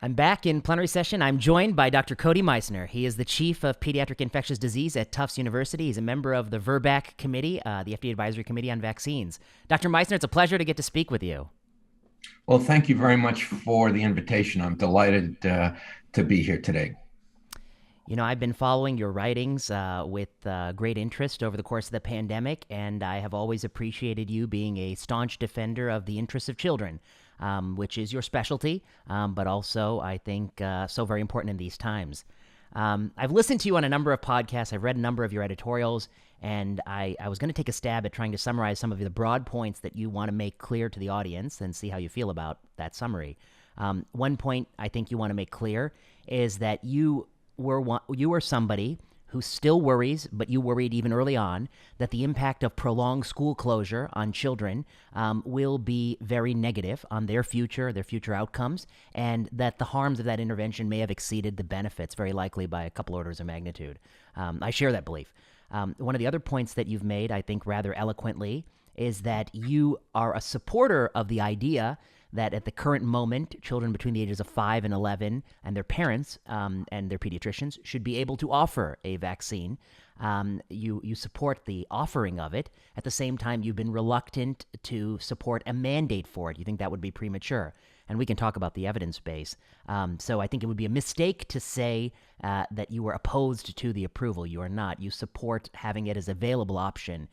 I'm back in plenary session. I'm joined by Dr. Cody Meissner. He is the Chief of Pediatric Infectious Disease at Tufts University. He's a member of the VRBAC Committee, the FDA Advisory Committee on Vaccines. Dr. Meissner, it's a pleasure to get to speak with you. Well, thank you very much for the invitation. I'm delighted to be here today. You know, I've been following your writings with great interest over the course of the pandemic, and I have always appreciated you being a staunch defender of the interests of children, which is your specialty, but also, I think, so very important in these times. I've listened to you on a number of podcasts. I've read a number of your editorials, and I was going to take a stab at trying to summarize some of the broad points that you want to make clear to the audience and see how you feel about that summary. One point I think you want to make clear is that you were somebody who still worries, but you worried even early on, that the impact of prolonged school closure on children will be very negative on their future outcomes, and that the harms of that intervention may have exceeded the benefits, very likely by a couple orders of magnitude. I share that belief. One of the other points that you've made, I think rather eloquently, is that you are a supporter of the idea that at the current moment, children between the ages of 5 and 11 and their parents and their pediatricians should be able to offer a vaccine. You support the offering of it. At the same time, you've been reluctant to support a mandate for it. You think that would be premature. And we can talk about the evidence base. So I think it would be a mistake to say that you were opposed to the approval. You are not. You support having it as a available option.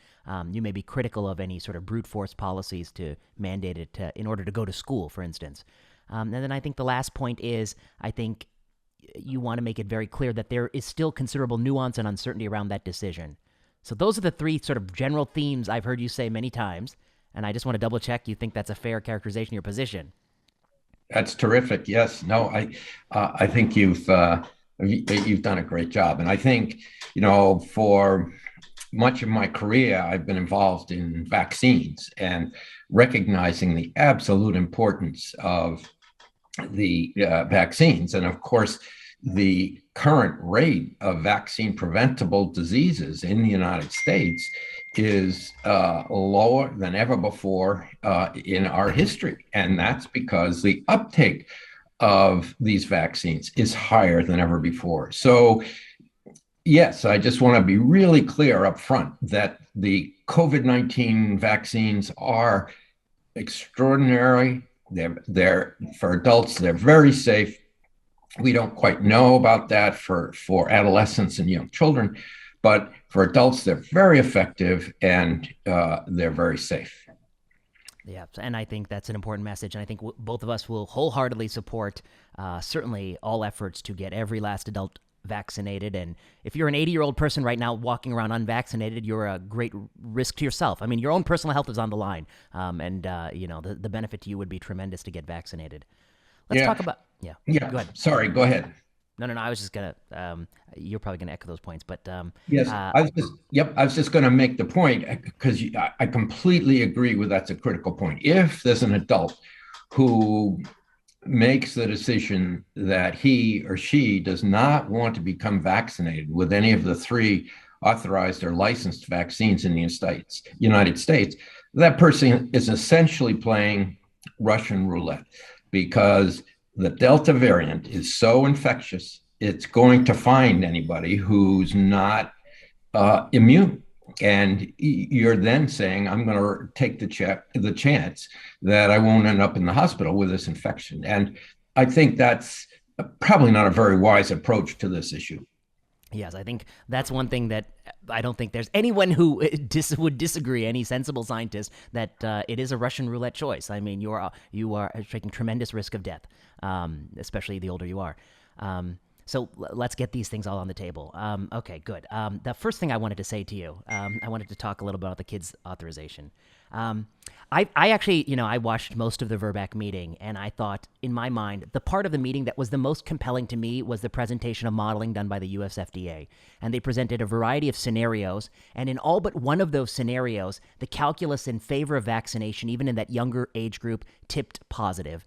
You may be critical of any sort of brute force policies to mandate it in order to go to school, for instance. And then I think the last point is, I think you want to make it very clear that there is still considerable nuance and uncertainty around that decision. So those are the three sort of general themes I've heard you say many times. And I just want to double check you think that's a fair characterization of your position. That's terrific. Yes, no, I think you've done a great job, and I think for much of my career I've been involved in vaccines and recognizing the absolute importance of the vaccines, and of course the current rate of vaccine preventable diseases in the United States is lower than ever before in our history. And that's because the uptake of these vaccines is higher than ever before. So, yes, I just want to be really clear up front that the COVID-19 vaccines are extraordinary. They're for adults, they're very safe. We don't quite know about that for adolescents and young children, but for adults, they're very effective and they're very safe. Yeah, and I think that's an important message. And I think both of us will wholeheartedly support certainly all efforts to get every last adult vaccinated. And if you're an 80-year-old person right now walking around unvaccinated, you're a great risk to yourself. I mean, your own personal health is on the line. The benefit to you would be tremendous to get vaccinated. Let's talk about, yeah. Go ahead. Sorry, go ahead. No. I was just gonna. You're probably gonna echo those points, but yes, I was just going to make the point because I completely agree with that's a critical point. If there's an adult who makes the decision that he or she does not want to become vaccinated with any of the three authorized or licensed vaccines in the United States, that person is essentially playing Russian roulette, because the Delta variant is so infectious, it's going to find anybody who's not immune. And you're then saying, I'm going to take the chance that I won't end up in the hospital with this infection. And I think that's probably not a very wise approach to this issue. Yes, I think that's one thing that I don't think there's anyone who would disagree, any sensible scientist, that it is a Russian roulette choice. I mean, you are taking tremendous risk of death, especially the older you are. So let's get these things all on the table. Okay, good. The first thing I wanted to say to you, I wanted to talk a little bit about the kids' authorization. I actually, I watched most of the VRBAC meeting, and I thought, in my mind, the part of the meeting that was the most compelling to me was the presentation of modeling done by the US FDA. And they presented a variety of scenarios, and in all but one of those scenarios, the calculus in favor of vaccination, even in that younger age group, tipped positive.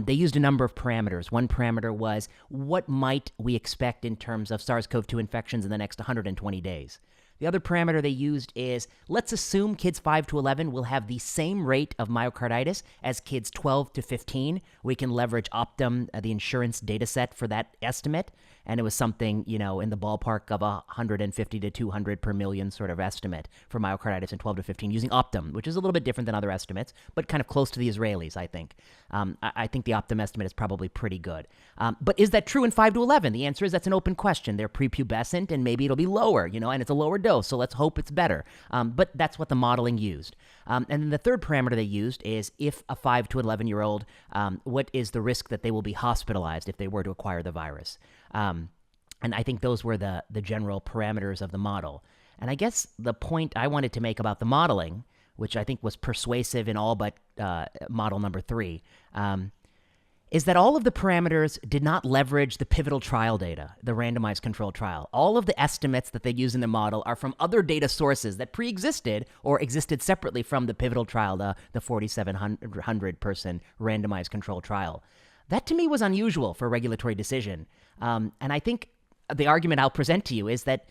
They used a number of parameters. One parameter was, what might we expect in terms of SARS-CoV-2 infections in the next 120 days? The other parameter they used is, let's assume kids 5 to 11 will have the same rate of myocarditis as kids 12 to 15. We can leverage Optum, the insurance data set, for that estimate. And it was something, in the ballpark of 150 to 200 per million sort of estimate for myocarditis in 12 to 15 using Optum, which is a little bit different than other estimates, but kind of close to the Israelis, I think. I think the Optum estimate is probably pretty good. But is that true in 5 to 11? The answer is that's an open question. They're prepubescent, and maybe it'll be lower, and it's a lower dose, so let's hope it's better. But that's what the modeling used. And then the third parameter they used is, if a 5 to 11-year-old, what is the risk that they will be hospitalized if they were to acquire the virus? And I think those were the general parameters of the model. And I guess the point I wanted to make about the modeling, which I think was persuasive in all but model number 3, is that all of the parameters did not leverage the pivotal trial data, the randomized controlled trial. All of the estimates that they use in the model are from other data sources that pre-existed or existed separately from the pivotal trial, the 4,700-person randomized controlled trial. That to me was unusual for a regulatory decision. And I think the argument I'll present to you is that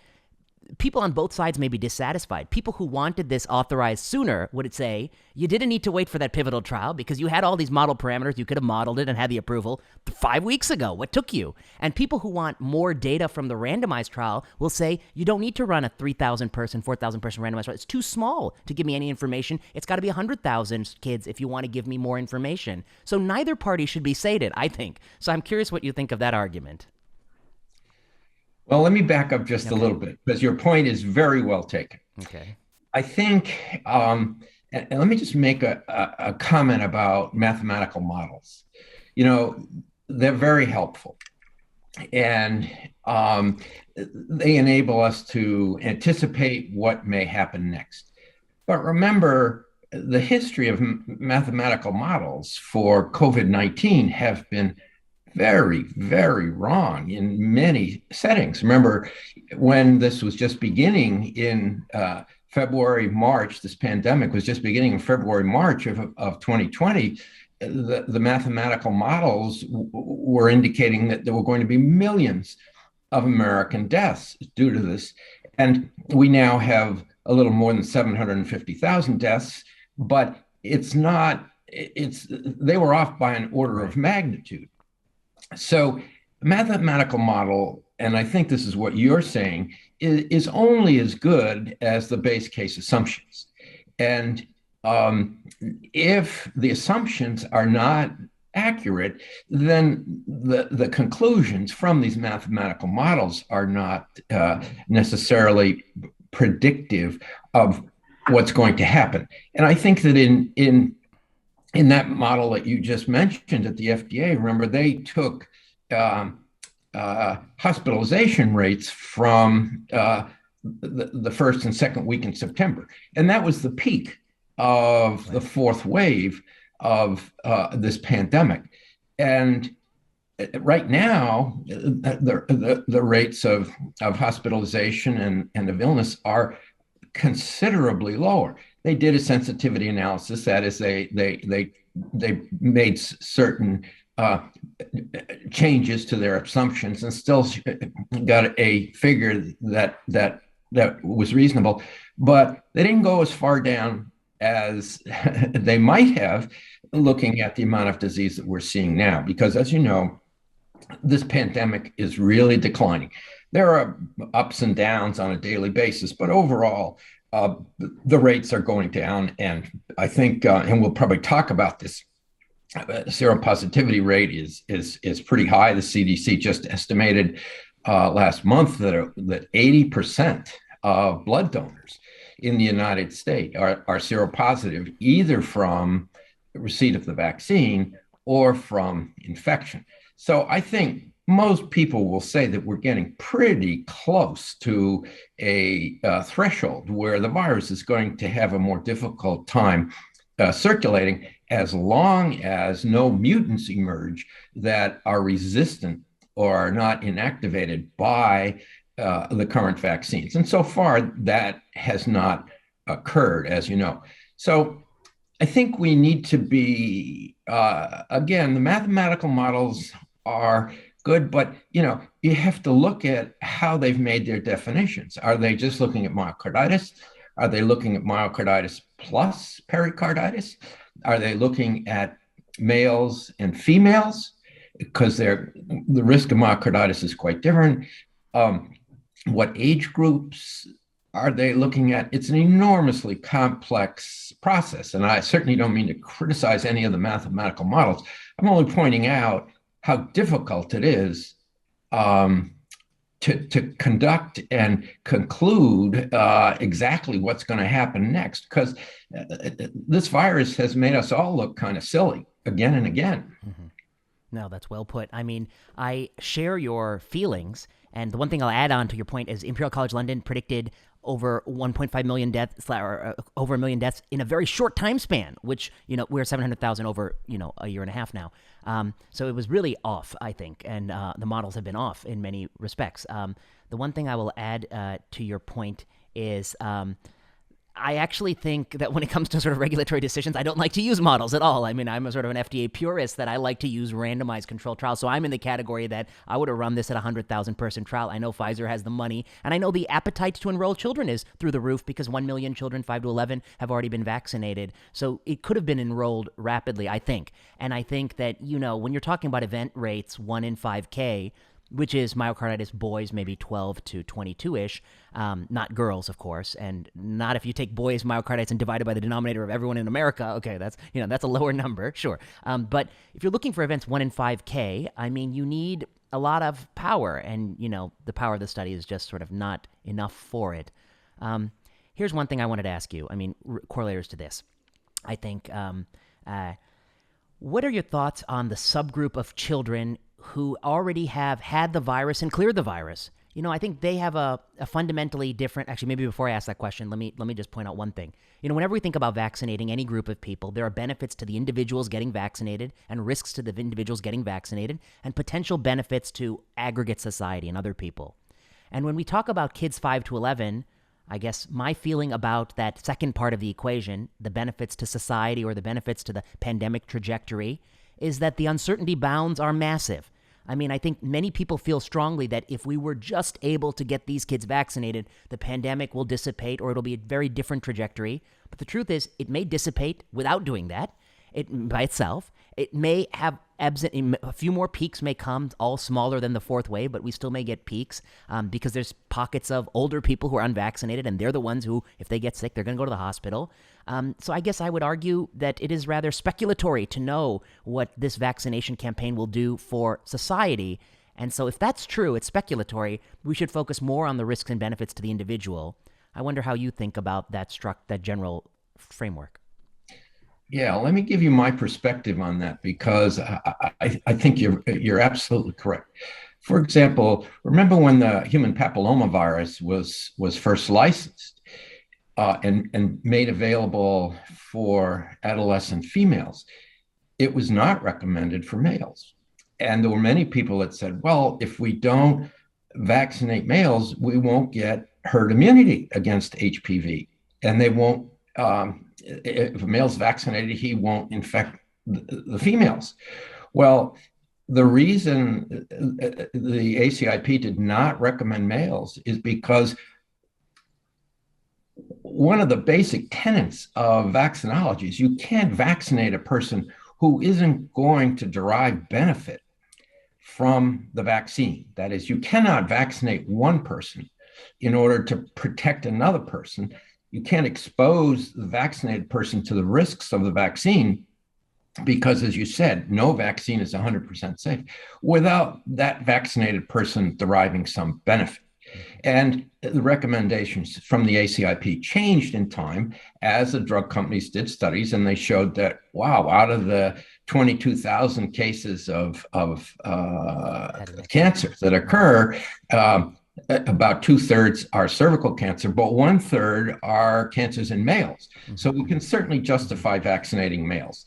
people on both sides may be dissatisfied. People who wanted this authorized sooner would say, you didn't need to wait for that pivotal trial because you had all these model parameters. You could have modeled it and had the approval 5 weeks ago. What took you? And people who want more data from the randomized trial will say, you don't need to run a 3,000-person, 4,000-person randomized trial. It's too small to give me any information. It's got to be 100,000 kids if you want to give me more information. So neither party should be sated, I think. So I'm curious what you think of that argument. Well, let me back up just a little bit, because your point is very well taken. Okay. I think, and let me just make a comment about mathematical models. They're very helpful, and they enable us to anticipate what may happen next. But remember, the history of mathematical models for COVID-19 have been very, very wrong in many settings. Remember, when this was just beginning in February, March, this pandemic was just beginning in February, March of 2020, the mathematical models were indicating that there were going to be millions of American deaths due to this. And we now have a little more than 750,000 deaths, but they were off by an order of magnitude. So mathematical model, and I think this is what you're saying, is only as good as the base case assumptions. And if the assumptions are not accurate, then the conclusions from these mathematical models are not necessarily predictive of what's going to happen. And I think that in that model that you just mentioned at the FDA, remember, they took hospitalization rates from the first and second week in September. And that was the peak of the fourth wave of this pandemic. And right now, the rates of hospitalization and of illness are considerably lower. They did a sensitivity analysis. That is, they made certain changes to their assumptions and still got a figure that was reasonable, but they didn't go as far down as they might have, looking at the amount of disease that we're seeing now. Because, as you know, this pandemic is really declining. There are ups and downs on a daily basis, but overall, the rates are going down. And I think, and we'll probably talk about this, seropositivity rate is pretty high. The CDC just estimated last month that 80% of blood donors in the United States are seropositive, either from receipt of the vaccine or from infection. So I think most people will say that we're getting pretty close to a threshold where the virus is going to have a more difficult time circulating, as long as no mutants emerge that are resistant or are not inactivated by the current vaccines. And so far, that has not occurred, as you know. So I think we need to be, again, the mathematical models are good, but you have to look at how they've made their definitions. Are they just looking at myocarditis? Are they looking at myocarditis plus pericarditis? Are they looking at males and females? Because the risk of myocarditis is quite different. What age groups are they looking at? It's an enormously complex process. And I certainly don't mean to criticize any of the mathematical models. I'm only pointing out how difficult it is to conduct and conclude exactly what's going to happen next, because this virus has made us all look kind of silly again and again. Mm-hmm. No, that's well put. I mean, I share your feelings. And the one thing I'll add on to your point is Imperial College London predicted over 1.5 million deaths, or over a million deaths in a very short time span, which, we're 700,000 over, a year and a half now. So it was really off, I think. And the models have been off in many respects. The one thing I will add to your point is I actually think that when it comes to sort of regulatory decisions, I don't like to use models at all. I mean, I'm a sort of an FDA purist that I like to use randomized controlled trials. So I'm in the category that I would have run this at a 100,000 person trial. I know Pfizer has the money, and I know the appetite to enroll children is through the roof because 1 million children, 5 to 11, have already been vaccinated. So it could have been enrolled rapidly, I think. And I think that, when you're talking about event rates, 1 in 5K, which is myocarditis boys, maybe 12 to 22-ish, not girls, of course, and not if you take boys' myocarditis and divide it by the denominator of everyone in America. Okay, that's a lower number, sure. But if you're looking for events 1 in 5K, I mean, you need a lot of power, and, the power of the study is just sort of not enough for it. Here's one thing I wanted to ask you. I mean, correlators to this. I think, what are your thoughts on the subgroup of children who already have had the virus and cleared the virus? I think they have a fundamentally different. Actually, maybe before I ask that question, let me just point out one thing. Whenever we think about vaccinating any group of people, there are benefits to the individuals getting vaccinated and risks to the individuals getting vaccinated and potential benefits to aggregate society and other people. And when we talk about kids 5 to 11, I guess my feeling about that second part of the equation, the benefits to society or the benefits to the pandemic trajectory, is that the uncertainty bounds are massive. I mean, I think many people feel strongly that if we were just able to get these kids vaccinated, the pandemic will dissipate or it'll be a very different trajectory. But the truth is, it may dissipate without doing that by itself. It may have ebbs, a few more peaks may come, all smaller than the fourth wave, but we still may get peaks because there's pockets of older people who are unvaccinated, and they're the ones who, if they get sick, they're going to go to the hospital. So I guess I would argue that it is rather speculatory to know what this vaccination campaign will do for society. And so if that's true, it's speculatory, we should focus more on the risks and benefits to the individual. I wonder how you think about that general framework. Yeah, let me give you my perspective on that, because I think you're absolutely correct. For example, remember when the human papillomavirus was first licensed and made available for adolescent females? It was not recommended for males. And there were many people that said, well, if we don't vaccinate males, we won't get herd immunity against HPV, and they won't. If a male's vaccinated, he won't infect the females. Well, the reason the ACIP did not recommend males is because one of the basic tenets of vaccinology is you can't vaccinate a person who isn't going to derive benefit from the vaccine. That is, you cannot vaccinate one person in order to protect another person. You can't expose the vaccinated person to the risks of the vaccine because, as you said, no vaccine is 100% safe without that vaccinated person deriving some benefit. And the recommendations from the ACIP changed in time as the drug companies did studies, and they showed that, wow, out of the 22,000 cases of cancer that occur, about 2/3 are cervical cancer, but 1/3 are cancers in males. Mm-hmm. So we can certainly justify vaccinating males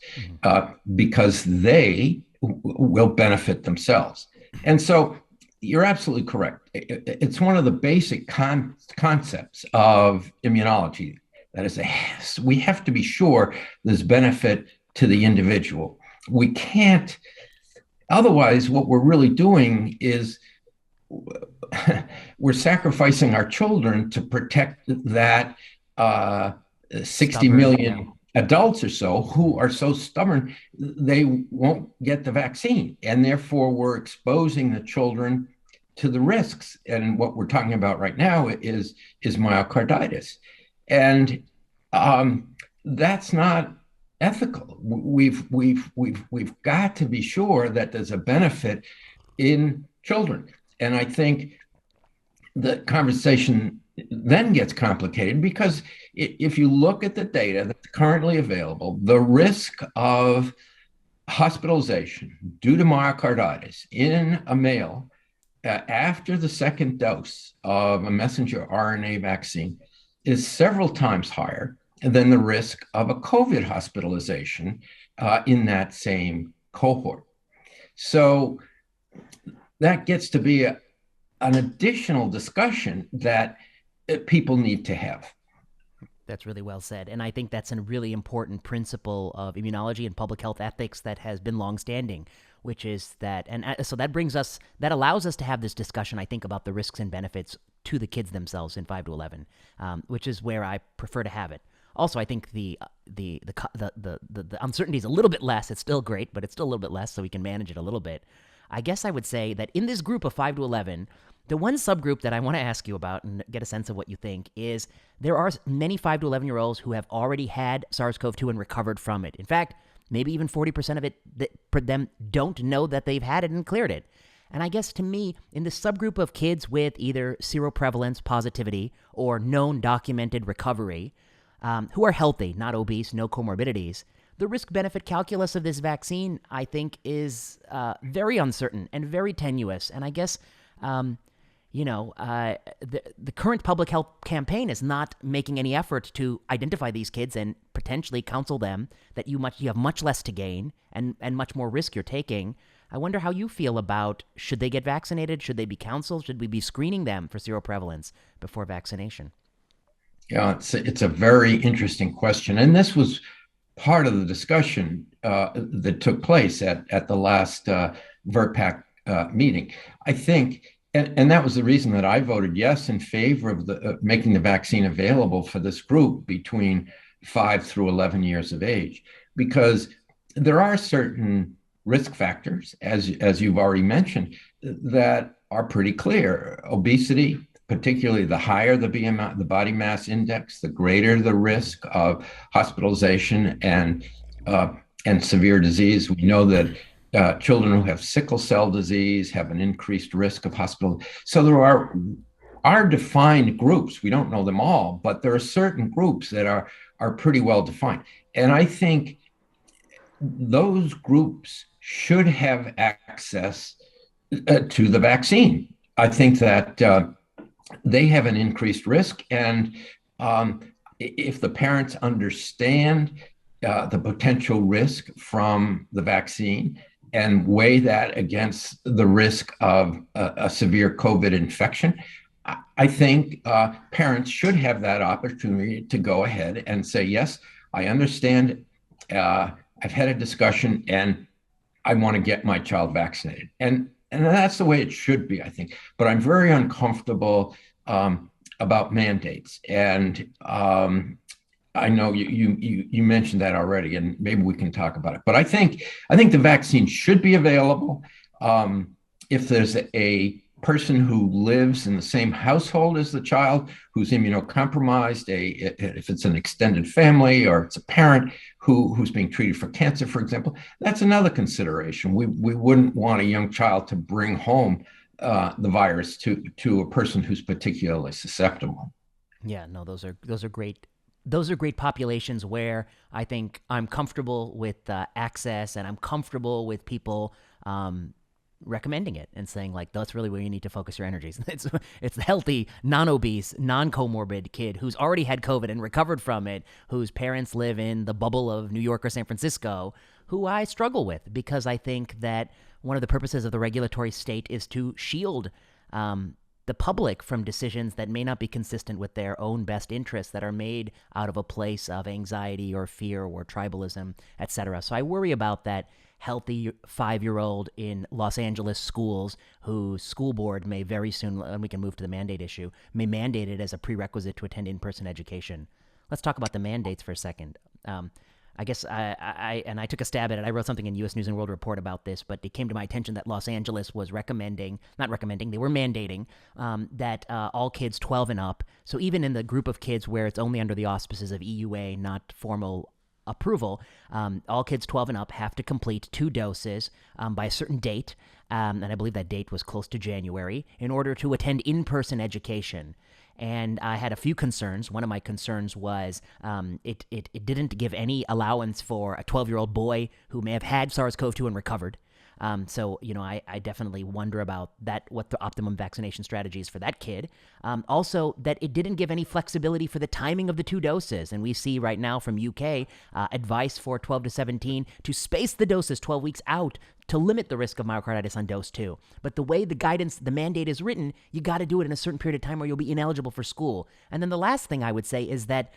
because they will benefit themselves. And so you're absolutely correct. It's one of the basic concepts of immunology. That is, we have to be sure there's benefit to the individual. We can't Otherwise, what we're really doing is we're sacrificing our children to protect that uh, 60 Stubborn, yeah. million adults or so who are so stubborn they won't get the vaccine. And therefore, we're exposing the children to the risks. And what we're talking about right now is myocarditis. And that's not ethical. We've got to be sure that there's a benefit in children. And I think the conversation then gets complicated because if you look at the data that's currently available, the risk of hospitalization due to myocarditis in a male after the second dose of a messenger RNA vaccine is several times higher than the risk of a COVID hospitalization in that same cohort. So that gets to be an additional discussion that people need to have. That's really well said. And I think that's a really important principle of immunology and public health ethics that has been longstanding, which is that, and so that brings us, that allows us to have this discussion, I think, about the risks and benefits to the kids themselves in 5 to 11, which is where I prefer to have it. Also, I think the uncertainty is a little bit less. It's still great, but it's still a little bit less, so we can manage it a little bit. I guess I would say that in this group of 5 to 11, the one subgroup that I want to ask you about and get a sense of what you think is there are many 5 to 11-year-olds who have already had SARS-CoV-2 and recovered from it. In fact, maybe even 40% of it them don't know that they've had it and cleared it. And I guess to me, in the subgroup of kids with either seroprevalence positivity or known documented recovery, who are healthy, not obese, no comorbidities, the risk-benefit calculus of this vaccine, I think, is very uncertain and very tenuous. And I guess, the current public health campaign is not making any effort to identify these kids and potentially counsel them that you have much less to gain and much more risk you're taking. I wonder how you feel about, should they get vaccinated? Should they be counseled? Should we be screening them for seroprevalence before vaccination? Yeah, it's a very interesting question. And this was part of the discussion that took place at the last VRPAC meeting. I think, and that was the reason that I voted yes in favor of making the vaccine available for this group between 5 through 11 years of age, because there are certain risk factors, as you've already mentioned, that are pretty clear. Obesity, particularly the higher the BMI, the body mass index, the greater the risk of hospitalization and severe disease. We know that children who have sickle cell disease have an increased risk of hospital. So there are defined groups. We don't know them all, but there are certain groups that are pretty well defined. And I think those groups should have access to the vaccine. I think that they have an increased risk. And if the parents understand the potential risk from the vaccine and weigh that against the risk of a severe COVID infection, I think parents should have that opportunity to go ahead and say, yes, I understand. I've had a discussion and I want to get my child vaccinated. And that's the way it should be, I think. But I'm very uncomfortable about mandates. And I know you mentioned that already, and maybe we can talk about it. But I think the vaccine should be available. If there's a person who lives in the same household as the child who's immunocompromised, if it's an extended family or it's a parent who's being treated for cancer, for example, that's another consideration. We wouldn't want a young child to bring home the virus to a person who's particularly susceptible. Yeah, no, those are great. Those are great populations where I think I'm comfortable with access, and I'm comfortable with people recommending it and saying, like, that's really where you need to focus your energies. It's the healthy, non-obese, non-comorbid kid who's already had COVID and recovered from it, whose parents live in the bubble of New York or San Francisco, who I struggle with, because I think that one of the purposes of the regulatory state is to shield the public from decisions that may not be consistent with their own best interests, that are made out of a place of anxiety or fear or tribalism, etc. So I worry about that healthy 5-year-old in Los Angeles schools whose school board may very soon, and we can move to the mandate issue, may mandate it as a prerequisite to attend in-person education. Let's talk about the mandates for a second. I guess I took a stab at it. I wrote something in U.S. News and World Report about this, but it came to my attention that Los Angeles was they were mandating that all kids 12 and up, so even in the group of kids where it's only under the auspices of EUA, not formal approval, all kids 12 and up have to complete 2 doses by a certain date, and I believe that date was close to January, in order to attend in-person education. And I had a few concerns. One of my concerns was it didn't give any allowance for a 12-year-old boy who may have had SARS-CoV-2 and recovered. So, I definitely wonder about that, what the optimum vaccination strategy is for that kid. Also, that it didn't give any flexibility for the timing of the 2 doses. And we see right now from UK advice for 12 to 17 to space the doses 12 weeks out to limit the risk of myocarditis on dose 2. But the way the guidance, the mandate is written, you got to do it in a certain period of time or you'll be ineligible for school. And then the last thing I would say is that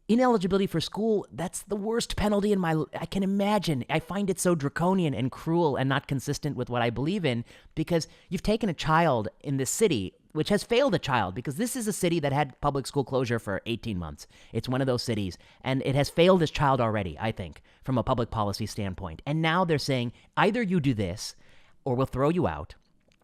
ineligibility for school, that's the worst penalty I can imagine. I find it so draconian and cruel and not consistent with what I believe in, because you've taken a child in this city, which has failed a child, because this is a city that had public school closure for 18 months. It's one of those cities, and it has failed this child already, I think, from a public policy standpoint. And now they're saying, either you do this or we'll throw you out.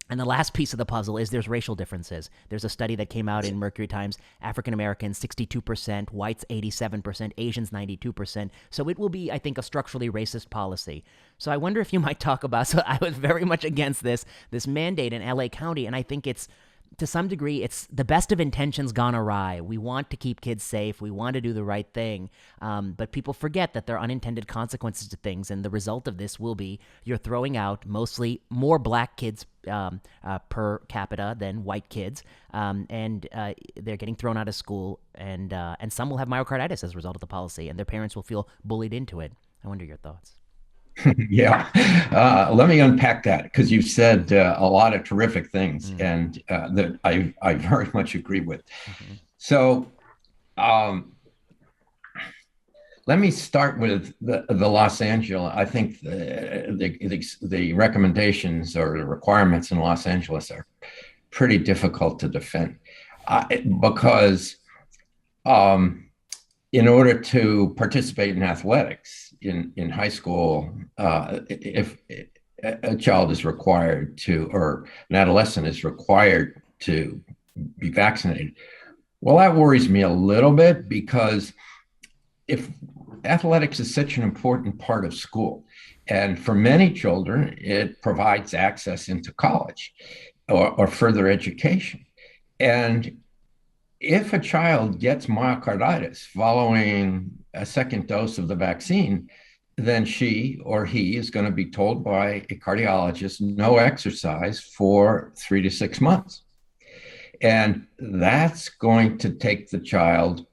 And the last piece of the puzzle is there's racial differences. There's a study that came out in Mercury Times, African Americans 62%, whites 87%, Asians 92%. So it will be, I think, a structurally racist policy. So I wonder if you might talk about, so I was very much against this mandate in LA County, and I think it's, to some degree, it's the best of intentions gone awry. We want to keep kids safe. We want to do the right thing. But people forget that there are unintended consequences to things. And the result of this will be you're throwing out mostly more black kids per capita than white kids. And they're getting thrown out of school. And some will have myocarditis as a result of the policy. And their parents will feel bullied into it. I wonder your thoughts. Yeah, let me unpack that, because you've said a lot of terrific things, and that I very much agree with. So let me start with the Los Angeles. I think the recommendations or the requirements in Los Angeles are pretty difficult to defend, because in order to participate in athletics in high school, if a child is required to, or an adolescent is required to be vaccinated, well, that worries me a little bit, because if athletics is such an important part of school, and for many children, it provides access into college or further education. And if a child gets myocarditis following a second dose of the vaccine, then she or he is going to be told by a cardiologist, no exercise for 3 to 6 months. And that's going to take the child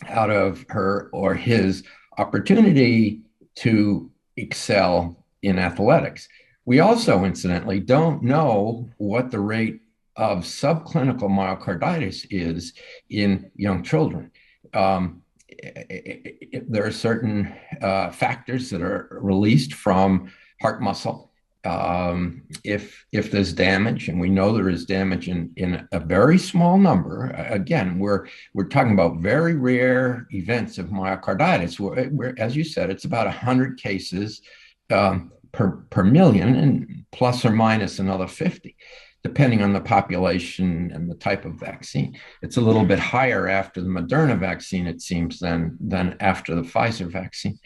out of her or his opportunity to excel in athletics. We also, incidentally, don't know what the rate of subclinical myocarditis is in young children. There are certain factors that are released from heart muscle. If there's damage, and we know there is damage in a very small number, again, we're talking about very rare events of myocarditis, where, as you said, it's about 100 cases per million, and plus or minus another 50. Depending on the population and the type of vaccine. It's a little bit higher after the Moderna vaccine, it seems, than after the Pfizer vaccine.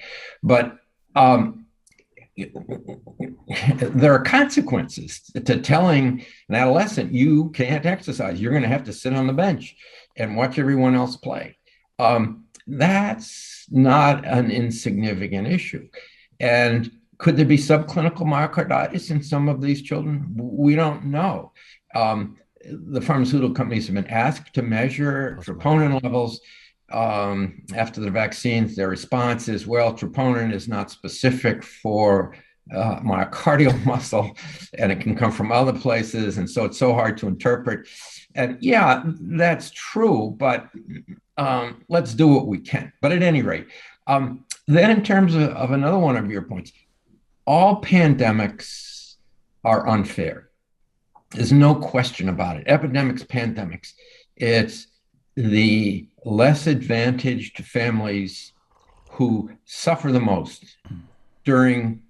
But there are consequences to telling an adolescent, you can't exercise. You're going to have to sit on the bench and watch everyone else play. That's not an insignificant issue. And could there be subclinical myocarditis in some of these children? We don't know. The pharmaceutical companies have been asked to measure troponin levels after the vaccines. Their response is, well, troponin is not specific for myocardial muscle, and it can come from other places. And so it's so hard to interpret. And yeah, that's true, but let's do what we can. But at any rate, then in terms of another one of your points, all pandemics are unfair. There's no question about it. Epidemics, pandemics. It's the less advantaged families who suffer the most during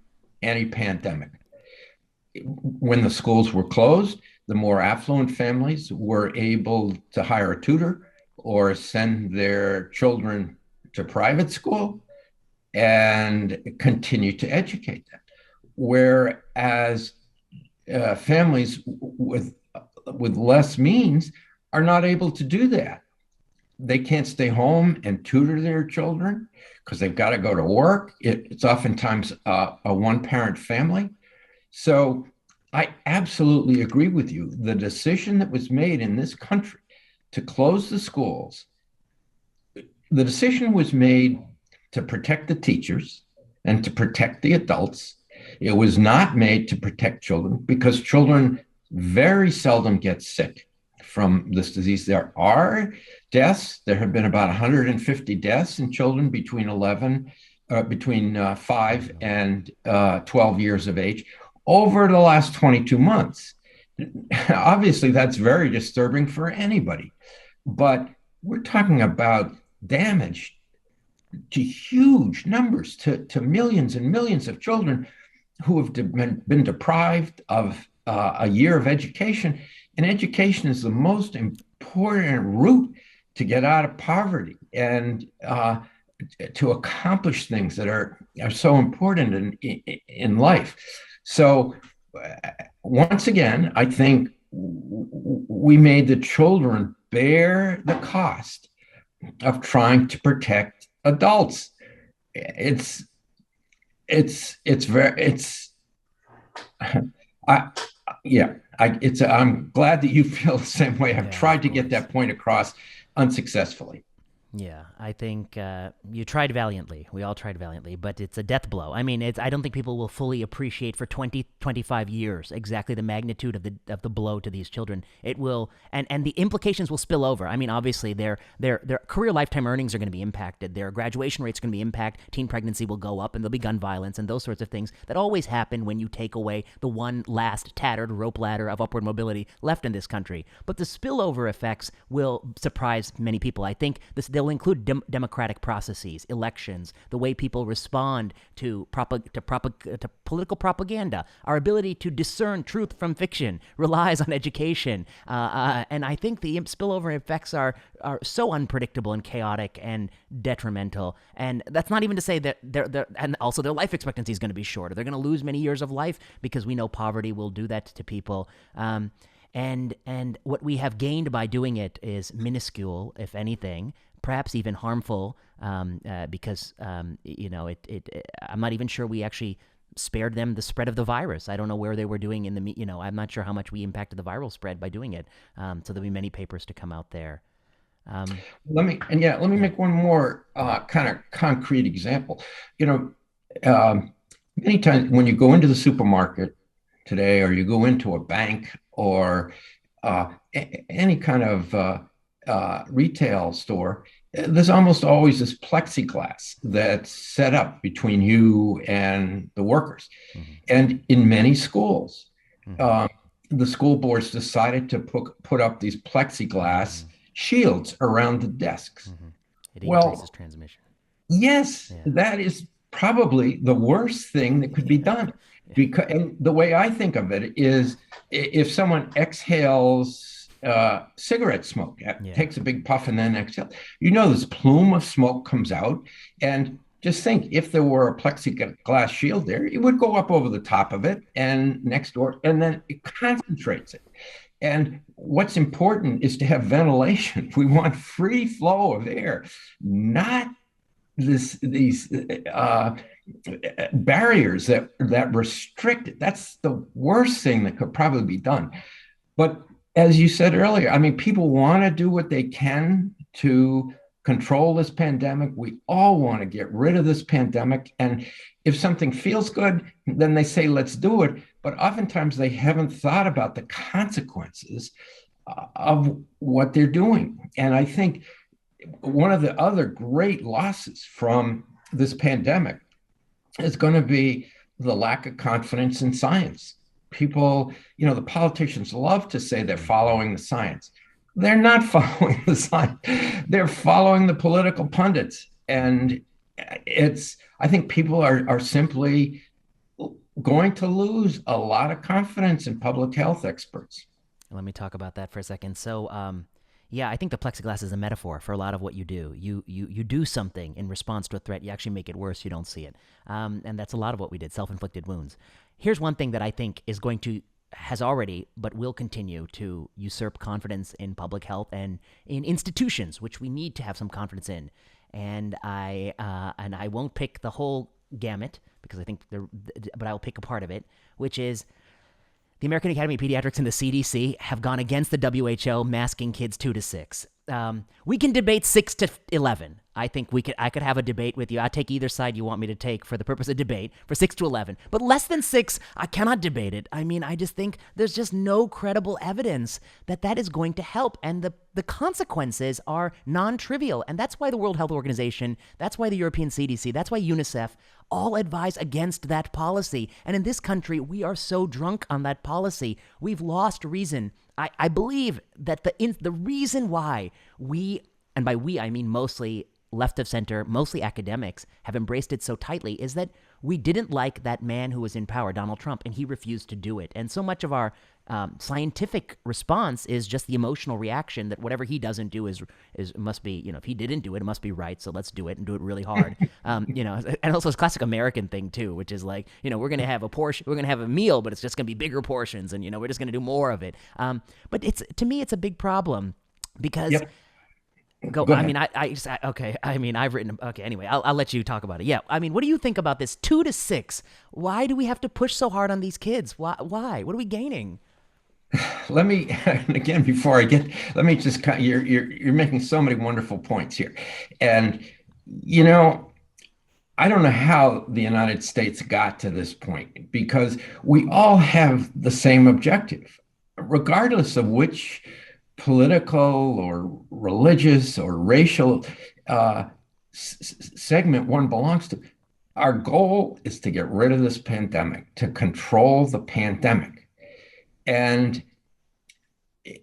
any pandemic. When the schools were closed, the more affluent families were able to hire a tutor or send their children to private school and continue to educate them. Whereas families with less means are not able to do that. They can't stay home and tutor their children because they've got to go to work. It's oftentimes a one-parent family. So I absolutely agree with you. The decision that was made in this country to close the schools, the decision was made to protect the teachers and to protect the adults. It was not made to protect children because children very seldom get sick from this disease. There are deaths. There have been about 150 deaths in children between 5 and 12 years of age over the last 22 months. Obviously, that's very disturbing for anybody, but we're talking about damage to huge numbers, to millions and millions of children who have been deprived of a year of education. And education is the most important route to get out of poverty and to accomplish things that are so important in life. So once again, I think we made the children bear the cost of trying to protect adults. I'm glad that you feel the same way. I've tried to get that point across unsuccessfully. Yeah, I think you tried valiantly. We all tried valiantly, but it's a death blow. I mean, I don't think people will fully appreciate for 20, 25 years exactly the magnitude of the blow to these children. It will, and the implications will spill over. I mean, obviously, their career lifetime earnings are going to be impacted. Their graduation rates are going to be impacted. Teen pregnancy will go up, and there'll be gun violence and those sorts of things that always happen when you take away the one last tattered rope ladder of upward mobility left in this country. But the spillover effects will surprise many people. I think they'll include democratic processes, elections, the way people respond to political propaganda. Our ability to discern truth from fiction relies on education, and I think the spillover effects are so unpredictable and chaotic and detrimental. And that's not even to say that and also their life expectancy is going to be shorter. They're going to lose many years of life because we know poverty will do that to people. And what we have gained by doing it is minuscule, if anything, perhaps even harmful, because I'm not even sure we actually spared them the spread of the virus. I don't know where they were doing I'm not sure how much we impacted the viral spread by doing it. So there'll be many papers to come out there. Let me make one more kind of concrete example. Many times when you go into the supermarket today, or you go into a bank, or any kind of retail store, there's almost always this plexiglass that's set up between you and the workers. Mm-hmm. And in many schools, the school boards decided to put up these plexiglass shields around the desks. Mm-hmm. It increases transmission. Yes, that is probably the worst thing that could be done. Because, and the way I think of it is, if someone exhales cigarette smoke, takes a big puff and then exhales, this plume of smoke comes out. And just think, if there were a plexiglass shield there, it would go up over the top of it and next door, and then it concentrates it. And what's important is to have ventilation. We want free flow of air, not these barriers that restrict it. That's the worst thing that could probably be done. But as you said earlier, I mean, people want to do what they can to control this pandemic. We all want to get rid of this pandemic. And if something feels good, then they say, let's do it. But oftentimes they haven't thought about the consequences of what they're doing. And I think one of the other great losses from this pandemic is going to be the lack of confidence in science. People, the politicians love to say they're following the science. They're not following the science. They're following the political pundits. And I think people are simply going to lose a lot of confidence in public health experts. Let me talk about that for a second. So, yeah, I think the plexiglass is a metaphor for a lot of what you do. You do something in response to a threat. You actually make it worse. You don't see it. And that's a lot of what we did, self-inflicted wounds. Here's one thing that I think has already, but will continue to usurp confidence in public health and in institutions, which we need to have some confidence in. And I won't pick the whole gamut because I think, but I'll pick a part of it, which is the American Academy of Pediatrics and the CDC have gone against the WHO masking kids 2 to 6. We can debate 6 to 11. I think I could have a debate with you. I'll take either side you want me to take for the purpose of debate for 6 to 11. But less than 6, I cannot debate it. I mean, I just think there's just no credible evidence that is going to help. And the consequences are non-trivial. And that's why the World Health Organization, that's why the European CDC, that's why UNICEF all advise against that policy. And in this country, we are so drunk on that policy. We've lost reason. I believe that the reason why we, and by we I mean mostly left of center, mostly academics, have embraced it so tightly is that we didn't like that man who was in power, Donald Trump, and he refused to do it. And so much of our scientific response is just the emotional reaction that whatever he doesn't do is must be, if he didn't do it, it must be right. So let's do it and do it really hard. And also it's a classic American thing too, which is like, we're going to have we're going to have a meal, but it's just going to be bigger portions and, we're just going to do more of it. But to me, it's a big problem because Yep. Go Go I ahead. mean, okay. I mean, I've written. Okay, anyway, I'll let you talk about it. Yeah. I mean, what do you think about this 2 to 6? Why do we have to push so hard on these kids? Why? What are we gaining? Let me again before I get. Let me just. You're making so many wonderful points here, and you know I don't know how the United States got to this point because we all have the same objective, regardless of which political or religious or racial segment one belongs to. Our goal is to get rid of this pandemic, to control the pandemic. And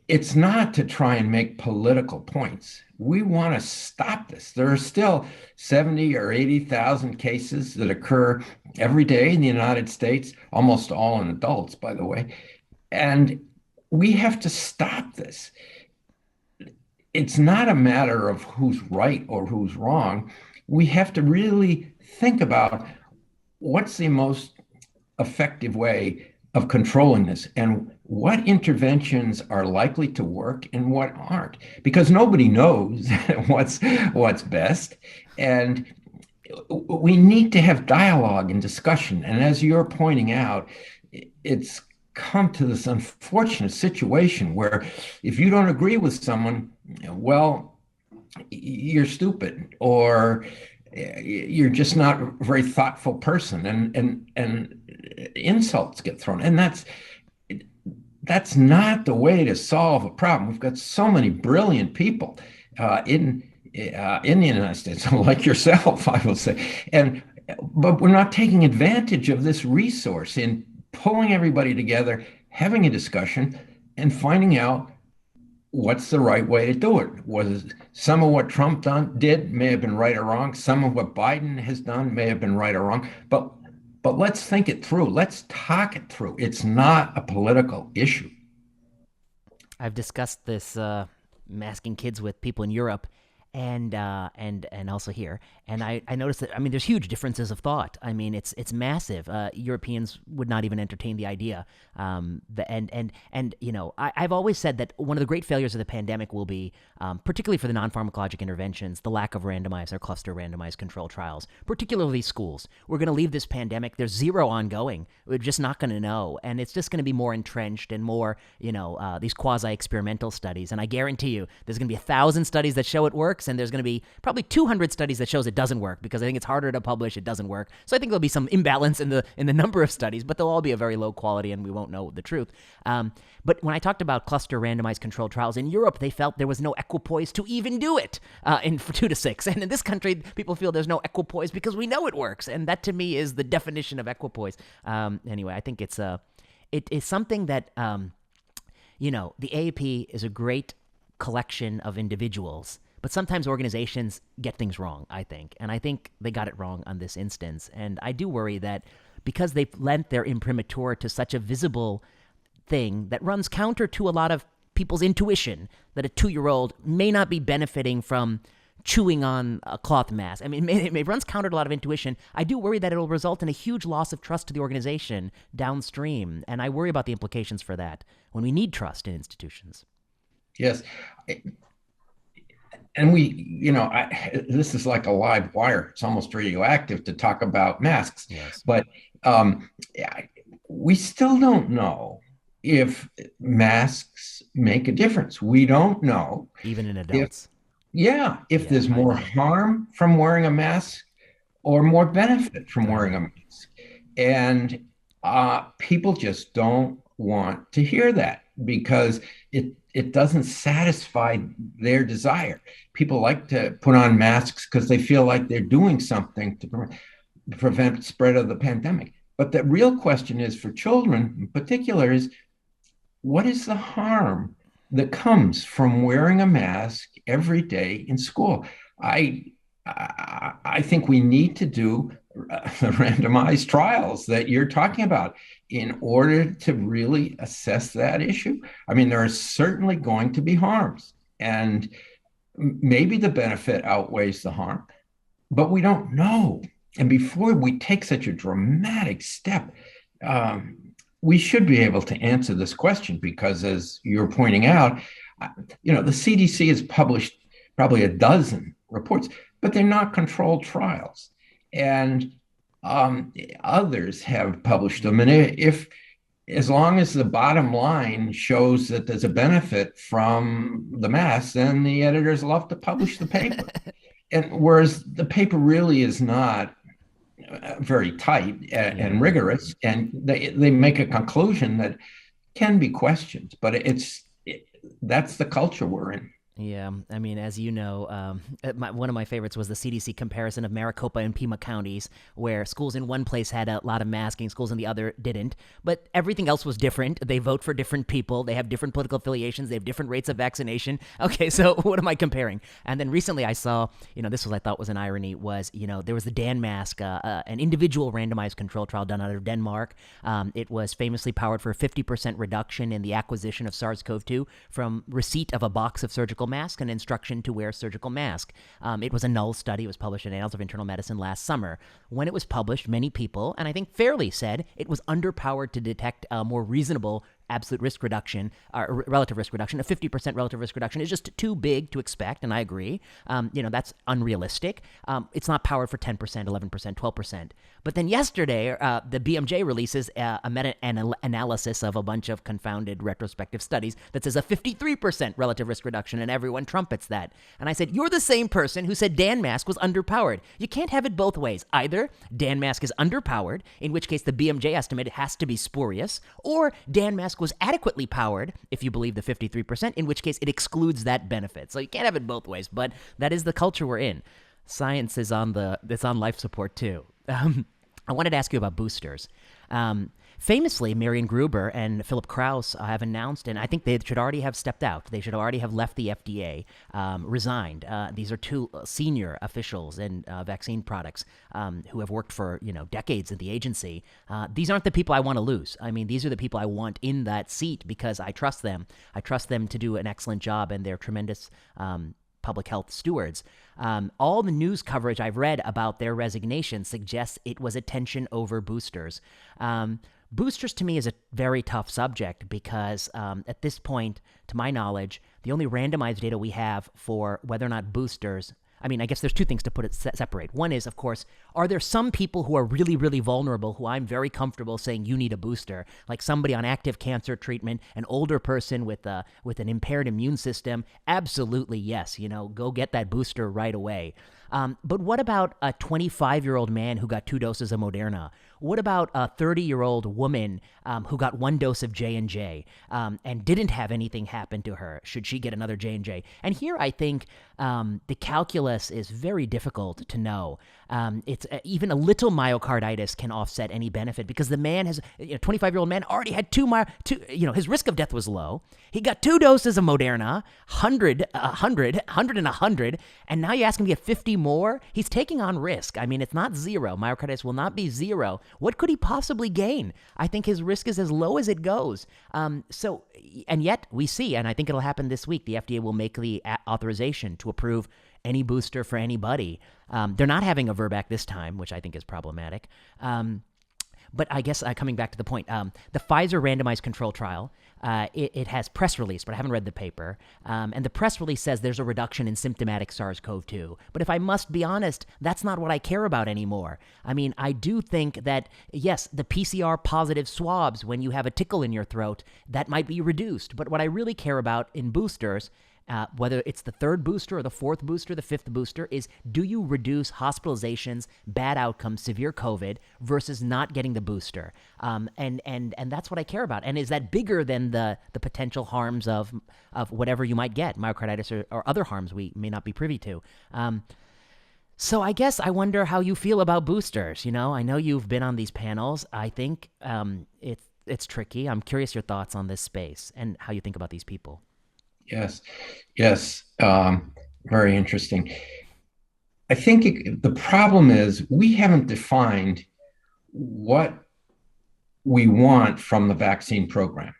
it's not to try and make political points. We want to stop this. There are still 70 or 80,000 cases that occur every day in the United States, almost all in adults, by the way. And we have to stop this. It's not a matter of who's right or who's wrong. We have to really think about what's the most effective way of controlling this and what interventions are likely to work and what aren't, because nobody knows what's best. And we need to have dialogue and discussion. And as you're pointing out, it's come to this unfortunate situation where if you don't agree with someone, well, you're stupid or you're just not a very thoughtful person, and insults get thrown. And that's not the way to solve a problem. We've got so many brilliant people in the United States, like yourself, I will say, but we're not taking advantage of this resource in pulling everybody together, having a discussion, and finding out what's the right way to do it. Was some of what Trump did may have been right or wrong. Some of what Biden has done may have been right or wrong. But let's think it through. Let's talk it through. It's not a political issue. I've discussed this masking kids with people in Europe and also here, and I noticed that there's huge differences of thought. It's massive. Europeans would not even entertain the idea. I've always said that one of the great failures of the pandemic will be, particularly for the non-pharmacologic interventions, the lack of randomized or cluster randomized control trials, particularly schools. We're going to leave this pandemic. There's zero ongoing. We're just not going to know, and it's just going to be more entrenched and more, these quasi-experimental studies. And I guarantee you, there's going to be 1,000 studies that show it works, and there's going to be probably 200 studies that shows it doesn't work, because I think it's harder to publish, it doesn't work. So I think there'll be some imbalance in the number of studies, but they'll all be of very low quality and we won't know the truth. But when I talked about cluster randomized controlled trials in Europe, they felt there was no equipoise to even do it in 2 to 6. And in this country, people feel there's no equipoise because we know it works. And that to me is the definition of equipoise. Anyway, I think it is something that, the AAP is a great collection of individuals, but sometimes organizations get things wrong, I think. And I think they got it wrong on this instance. And I do worry that because they've lent their imprimatur to such a visible thing that runs counter to a lot of people's intuition, that a 2-year-old may not be benefiting from chewing on a cloth mask. I mean, it runs counter to a lot of intuition. I do worry that it'll result in a huge loss of trust to the organization downstream. And I worry about the implications for that when we need trust in institutions. Yes. And this is like a live wire. It's almost radioactive to talk about masks. Yes. But we still don't know if masks make a difference. We don't know. Even in adults. If there's more harm from wearing a mask or more benefit from wearing a mask. And people just don't want to hear that because it doesn't satisfy their desire. People like to put on masks because they feel like they're doing something to prevent spread of the pandemic. But the real question is for children in particular is, what is the harm that comes from wearing a mask every day in school? I think we need to do the randomized trials that you're talking about in order to really assess that issue. I mean, there are certainly going to be harms, and maybe the benefit outweighs the harm, but we don't know. And before we take such a dramatic step, we should be able to answer this question because, as you're pointing out, the CDC has published probably a dozen reports, but they're not controlled trials. And others have published them. And as long as the bottom line shows that there's a benefit from the mask, then the editors love to publish the paper. And whereas the paper really is not very tight and rigorous, and they make a conclusion that can be questioned, but that's the culture we're in. Yeah, I mean, as you know, one of my favorites was the CDC comparison of Maricopa and Pima counties, where schools in one place had a lot of masking, schools in the other didn't, but everything else was different. They vote for different people, they have different political affiliations, they have different rates of vaccination. Okay, so what am I comparing? And then recently I saw, this was, I thought was an irony, was, there was the Dan mask, an individual randomized control trial done out of Denmark. It was famously powered for a 50% reduction in the acquisition of SARS-CoV-2 from receipt of a box of surgical mask and instruction to wear a surgical mask. It was a null study. It was published in Annals of Internal Medicine last summer. When it was published, many people, and I think fairly, said it was underpowered to detect a more reasonable absolute risk reduction, relative risk reduction. A 50% relative risk reduction is just too big to expect, and I agree. That's unrealistic. It's not powered for 10%, 11%, 12%. But then yesterday, the BMJ releases a meta-analysis of a bunch of confounded retrospective studies that says a 53% relative risk reduction, and everyone trumpets that. And I said, you're the same person who said Dan mask was underpowered. You can't have it both ways. Either Dan mask is underpowered, in which case the BMJ estimate has to be spurious, or Dan mask was adequately powered, if you believe the 53%, in which case it excludes that benefit. So you can't have it both ways, but that is the culture we're in. Science is on life support too. I wanted to ask you about boosters. Famously, Marian Gruber and Philip Krause have announced, and I think they should already have stepped out. They should already have left the FDA, resigned. These are two senior officials in vaccine products who have worked for decades at the agency. These aren't the people I want to lose. I mean, these are the people I want in that seat because I trust them. I trust them to do an excellent job, and they're tremendous public health stewards. All the news coverage I've read about their resignation suggests it was attention over boosters. Boosters to me is a very tough subject because at this point, to my knowledge, the only randomized data we have for whether or not boosters I mean, I guess there's two things to put it separate. One is, of course, are there some people who are really, really vulnerable who I'm very comfortable saying you need a booster, like somebody on active cancer treatment, an older person with an impaired immune system? Absolutely, yes. Go get that booster right away. But what about a 25-year-old man who got 2 doses of Moderna? What about a 30-year-old woman who got 1 dose of J&J and didn't have anything happen to her? Should she get another J&J? And here I think the calculus is very difficult to know. It's even a little myocarditis can offset any benefit because the man has, 25-year-old man already had his risk of death was low. He got 2 doses of Moderna, 100, 100, and now you ask him to get 50 more? He's taking on risk. I mean, it's not zero. Myocarditis will not be zero. What could he possibly gain? I think his risk is as low as it goes. And yet we see, and I think it'll happen this week, the FDA will make the authorization to approve any booster for anybody. They're not having a VRBAC this time, which I think is problematic. But I guess coming back to the point, the Pfizer randomized control trial, it has press release, but I haven't read the paper. And the press release says there's a reduction in symptomatic SARS-CoV-2. But if I must be honest, that's not what I care about anymore. I mean, I do think that, yes, the PCR positive swabs, when you have a tickle in your throat, that might be reduced. But what I really care about in boosters, whether it's the 3rd booster or the 4th booster, the 5th booster, is do you reduce hospitalizations, bad outcomes, severe COVID versus not getting the booster? And that's what I care about. And is that bigger than the potential harms of whatever you might get, myocarditis or other harms we may not be privy to? So I guess I wonder how you feel about boosters. I know you've been on these panels. I think it's tricky. I'm curious your thoughts on this space and how you think about these people. Yes. Very interesting. I think the problem is we haven't defined what we want from the vaccine program.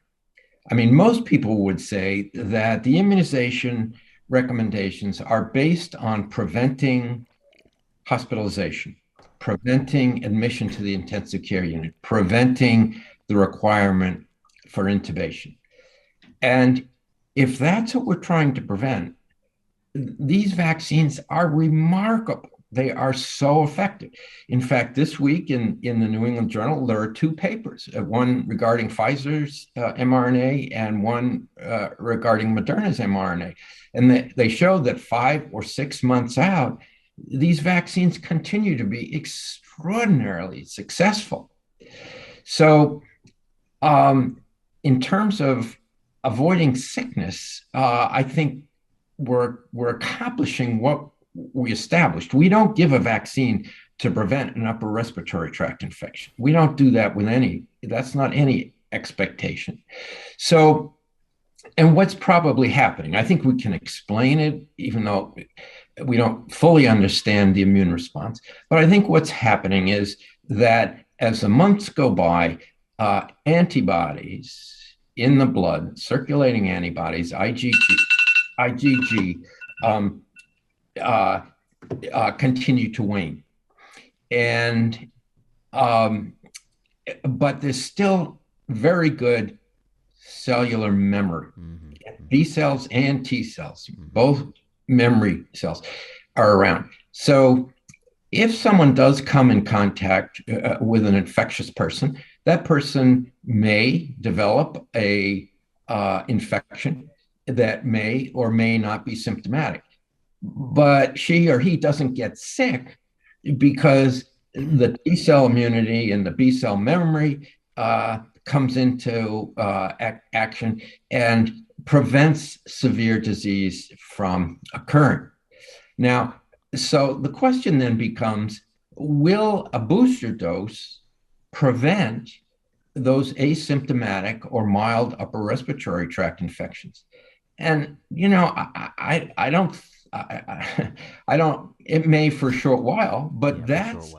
I mean, most people would say that the immunization recommendations are based on preventing hospitalization, preventing admission to the intensive care unit, preventing the requirement for intubation. And if that's what we're trying to prevent, these vaccines are remarkable. They are so effective. In fact, this week in the New England Journal, there are 2 papers, one regarding Pfizer's mRNA and one regarding Moderna's mRNA. And they show that 5 or 6 months out, these vaccines continue to be extraordinarily successful. So in terms of avoiding sickness, I think we're accomplishing what we established. We don't give a vaccine to prevent an upper respiratory tract infection. We don't do that that's not any expectation. So, and what's probably happening, I think we can explain it, even though we don't fully understand the immune response. But I think what's happening is that as the months go by, antibodies in the blood, circulating antibodies, IgG, continue to wane. And, but there's still very good cellular memory. B cells and T cells, both memory cells are around. So if someone does come in contact with an infectious person, that person may develop a infection that may or may not be symptomatic, but she or he doesn't get sick because the T cell immunity and the B cell memory comes into action and prevents severe disease from occurring. Now, so the question then becomes, will a booster dose prevent those asymptomatic or mild upper respiratory tract infections? And, I don't, it may for a short while, but that's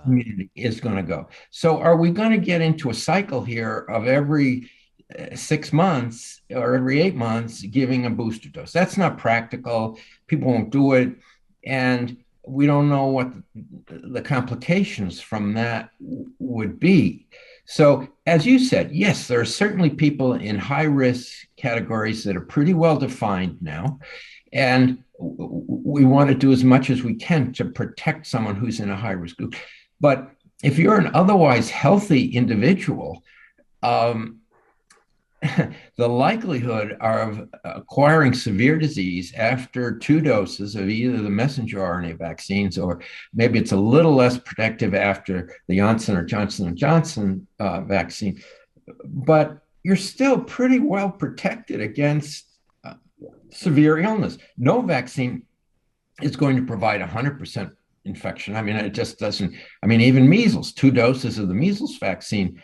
is going to go. So are we going to get into a cycle here of every 6 months or every 8 months giving a booster dose? That's not practical. People won't do it. And we don't know what the complications from that would be. So as you said, yes, there are certainly people in high risk categories that are pretty well defined now. And we want to do as much as we can to protect someone who's in a high risk group. But if you're an otherwise healthy individual, um, the likelihood of acquiring severe disease after 2 doses of either the messenger RNA vaccines, or maybe it's a little less protective after the Janssen or Johnson & Johnson vaccine, but you're still pretty well protected against severe illness. No vaccine is going to provide 100% infection. I mean, it just doesn't. I mean, even measles, 2 doses of the measles vaccine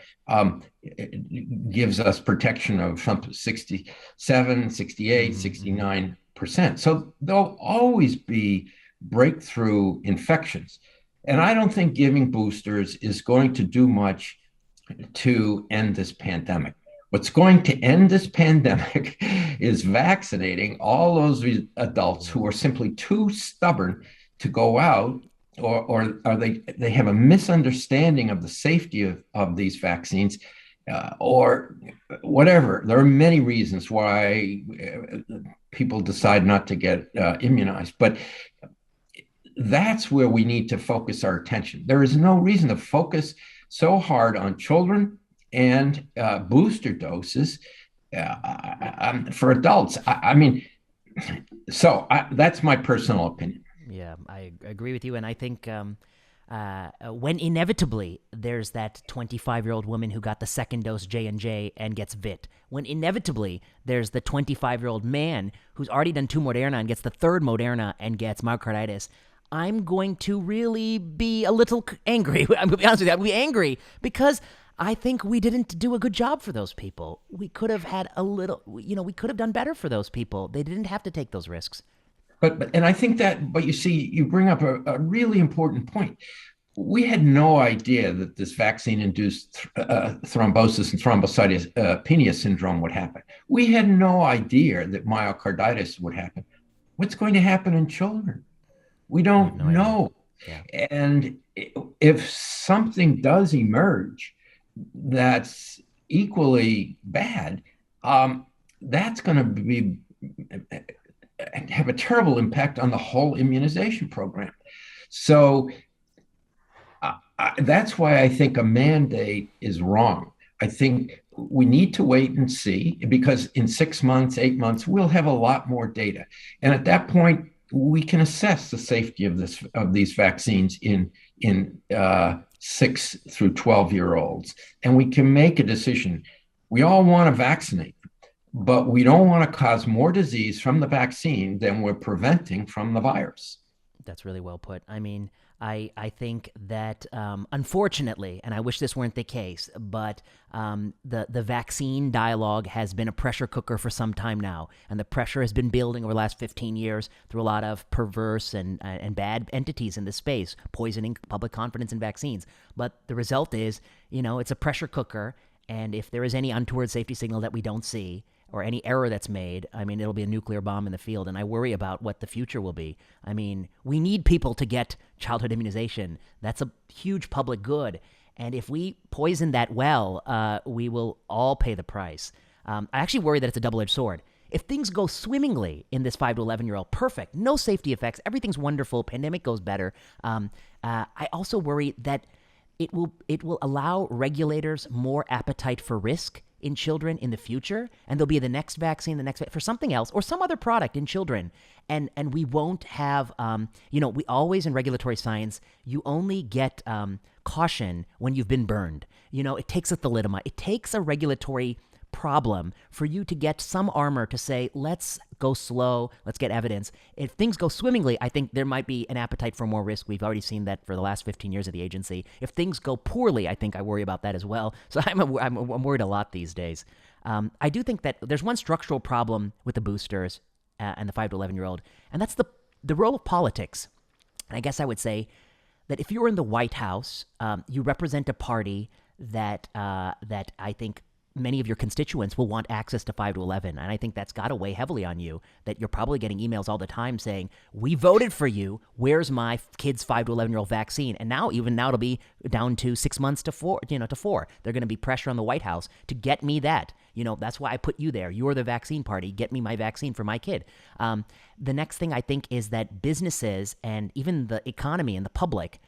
gives us protection of 67, 68, 69%. So there'll always be breakthrough infections. And I don't think giving boosters is going to do much to end this pandemic. What's going to end this pandemic is vaccinating all those adults who are simply too stubborn to go out, or are they have a misunderstanding of the safety of these vaccines, or whatever. There are many reasons why people decide not to get immunized, but that's where we need to focus our attention. There is no reason to focus so hard on children and booster doses for adults. I mean, so that's my personal opinion. Yeah, I agree with you. And I think when inevitably there's that 25-year-old woman who got the second dose J&J and gets VIT, when inevitably there's the 25-year-old man who's already done 2 Moderna and gets the 3rd Moderna and gets myocarditis, I'm going to really be a little angry. I'm going to be honest with you. I'll be angry because I think we didn't do a good job for those people. We could have had we could have done better for those people. They didn't have to take those risks. But I think but you see, you bring up a really important point. We had no idea that this vaccine-induced thrombosis and thrombocytopenia syndrome would happen. We had no idea that myocarditis would happen. What's going to happen in children? We don't know. Yeah. And if something does emerge that's equally bad, that's going to have a terrible impact on the whole immunization program. So that's why I think a mandate is wrong. I think we need to wait and see, because in 6 months, 8 months, we'll have a lot more data. And at that point, we can assess the safety of these vaccines in 6 through 12-year-olds, and we can make a decision. We all want to vaccinate, but we don't want to cause more disease from the vaccine than we're preventing from the virus. That's really well put. I mean, I think that unfortunately, and I wish this weren't the case, but the vaccine dialogue has been a pressure cooker for some time now, and the pressure has been building over the last 15 years through a lot of perverse and bad entities in this space, poisoning public confidence in vaccines. But the result is, it's a pressure cooker, and if there is any untoward safety signal that we don't see, or any error that's made, I mean, it'll be a nuclear bomb in the field, and I worry about what the future will be. I mean, we need people to get childhood immunization. That's a huge public good, and if we poison that well, we will all pay the price. I actually worry that it's a double-edged sword. If things go swimmingly in this 5 to 11-year-old, perfect, no safety effects, everything's wonderful, pandemic goes better. I also worry that it will allow regulators more appetite for risk in children in the future, and there'll be the next vaccine, for something else, or some other product in children, and we won't have, we always in regulatory science, you only get caution when you've been burned. It takes a thalidomide. It takes a regulatory problem for you to get some armor to say, let's go slow, let's get evidence. If things go swimmingly, I think there might be an appetite for more risk. We've already seen that for the last 15 years of the agency. If things go poorly, I think I worry about that as well. So I'm worried a lot these days. I do think that there's one structural problem with the boosters and the 5 to 11-year-old, and that's the role of politics. And I guess I would say that if you're in the White House, you represent a party that I think many of your constituents will want access to 5 to 11. And I think that's got to weigh heavily on you, that you're probably getting emails all the time saying, we voted for you. Where's my kid's 5 to 11-year-old vaccine? And now, even now, it'll be down to 6 months to 4, to 4. They're going to be pressure on the White House to get me that. That's why I put you there. You're the vaccine party. Get me my vaccine for my kid. The next thing I think is that businesses and even the economy and the public,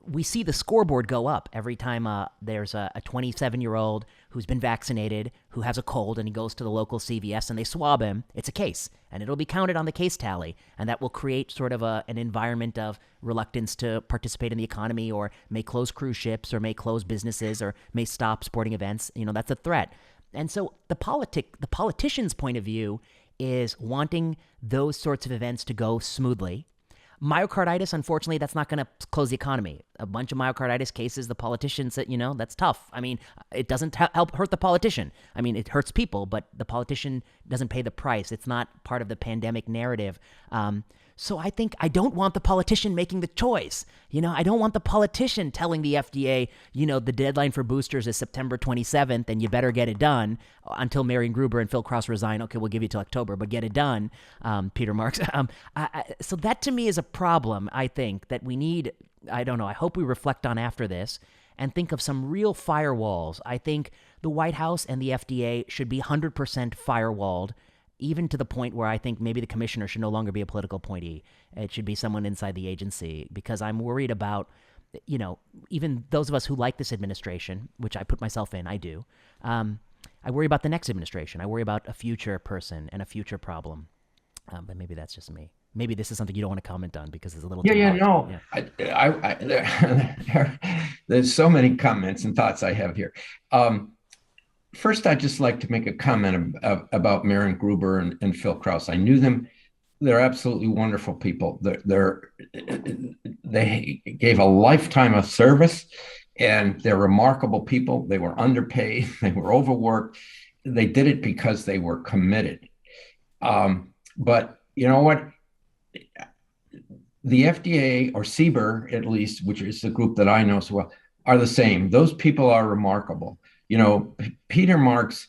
we see the scoreboard go up every time there's a 27-year-old who's been vaccinated, who has a cold, and he goes to the local CVS and they swab him. It's a case, and it'll be counted on the case tally, and that will create sort of an environment of reluctance to participate in the economy, or may close cruise ships, or may close businesses, or may stop sporting events. That's a threat. And so the politician's point of view is wanting those sorts of events to go smoothly. Myocarditis, unfortunately, that's not going to close the economy. A bunch of myocarditis cases, the politicians said, that's tough. I mean, it doesn't help hurt the politician. I mean, it hurts people, but the politician doesn't pay the price. It's not part of the pandemic narrative. So I think I don't want the politician making the choice. I don't want the politician telling the FDA, the deadline for boosters is September 27th and you better get it done until Marion Gruber and Phil Cross resign. Okay, we'll give you till October, but get it done, Peter Marks. So that to me is a problem, I think, that we need. I don't know. I hope we reflect on after this and think of some real firewalls. I think the White House and the FDA should be 100% firewalled, even to the point where I think maybe the commissioner should no longer be a political appointee. It should be someone inside the agency, because I'm worried about, even those of us who like this administration, which I put myself in, I do. I worry about the next administration. I worry about a future person and a future problem. But maybe that's just me. Maybe this is something you don't want to comment on because it's a little too hard. No. Yeah. There's so many comments and thoughts I have here. First, I'd just like to make a comment about Marion Gruber and Phil Krause. I knew them. They're absolutely wonderful people. They gave a lifetime of service, and they're remarkable people. They were underpaid. They were overworked. They did it because they were committed. But you know what? The FDA, or CBER at least, which is the group that I know so well, are the same. Those people are remarkable. Peter Marks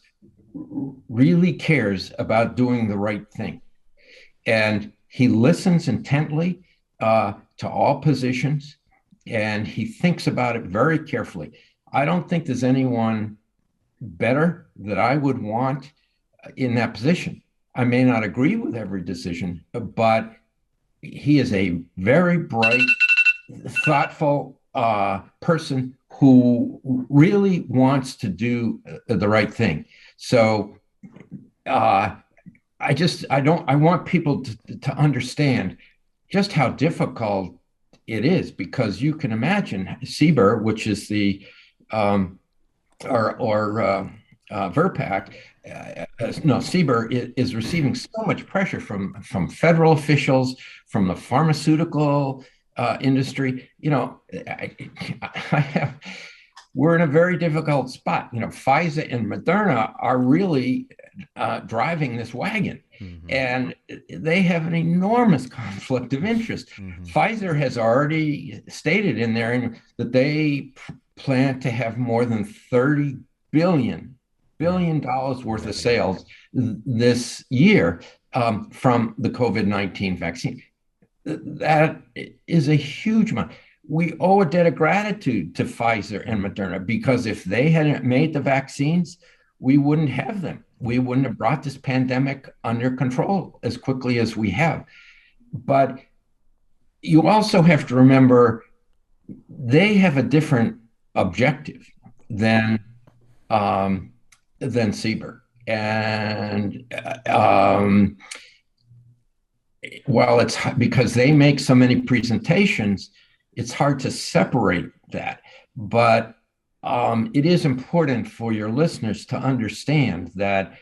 really cares about doing the right thing. And he listens intently to all positions, and he thinks about it very carefully. I don't think there's anyone better that I would want in that position. I may not agree with every decision, but he is a very bright, thoughtful person who really wants to do the right thing. So I want people to understand just how difficult it is, because you can imagine CBER, which is the VRPAC, CBER is receiving so much pressure from federal officials, from the pharmaceutical industry. We're in a very difficult spot. Pfizer and Moderna are really driving this wagon, and they have an enormous conflict of interest. Pfizer has already stated in there that they plan to have more than $30 billion worth of sales this year from the COVID-19 vaccine. That is a huge amount. We owe a debt of gratitude to Pfizer and Moderna, because if they hadn't made the vaccines, we wouldn't have them. We wouldn't have brought this pandemic under control as quickly as we have. But you also have to remember they have a different objective than CBER. And while it's because they make so many presentations, it's hard to separate that. But it is important for your listeners to understand that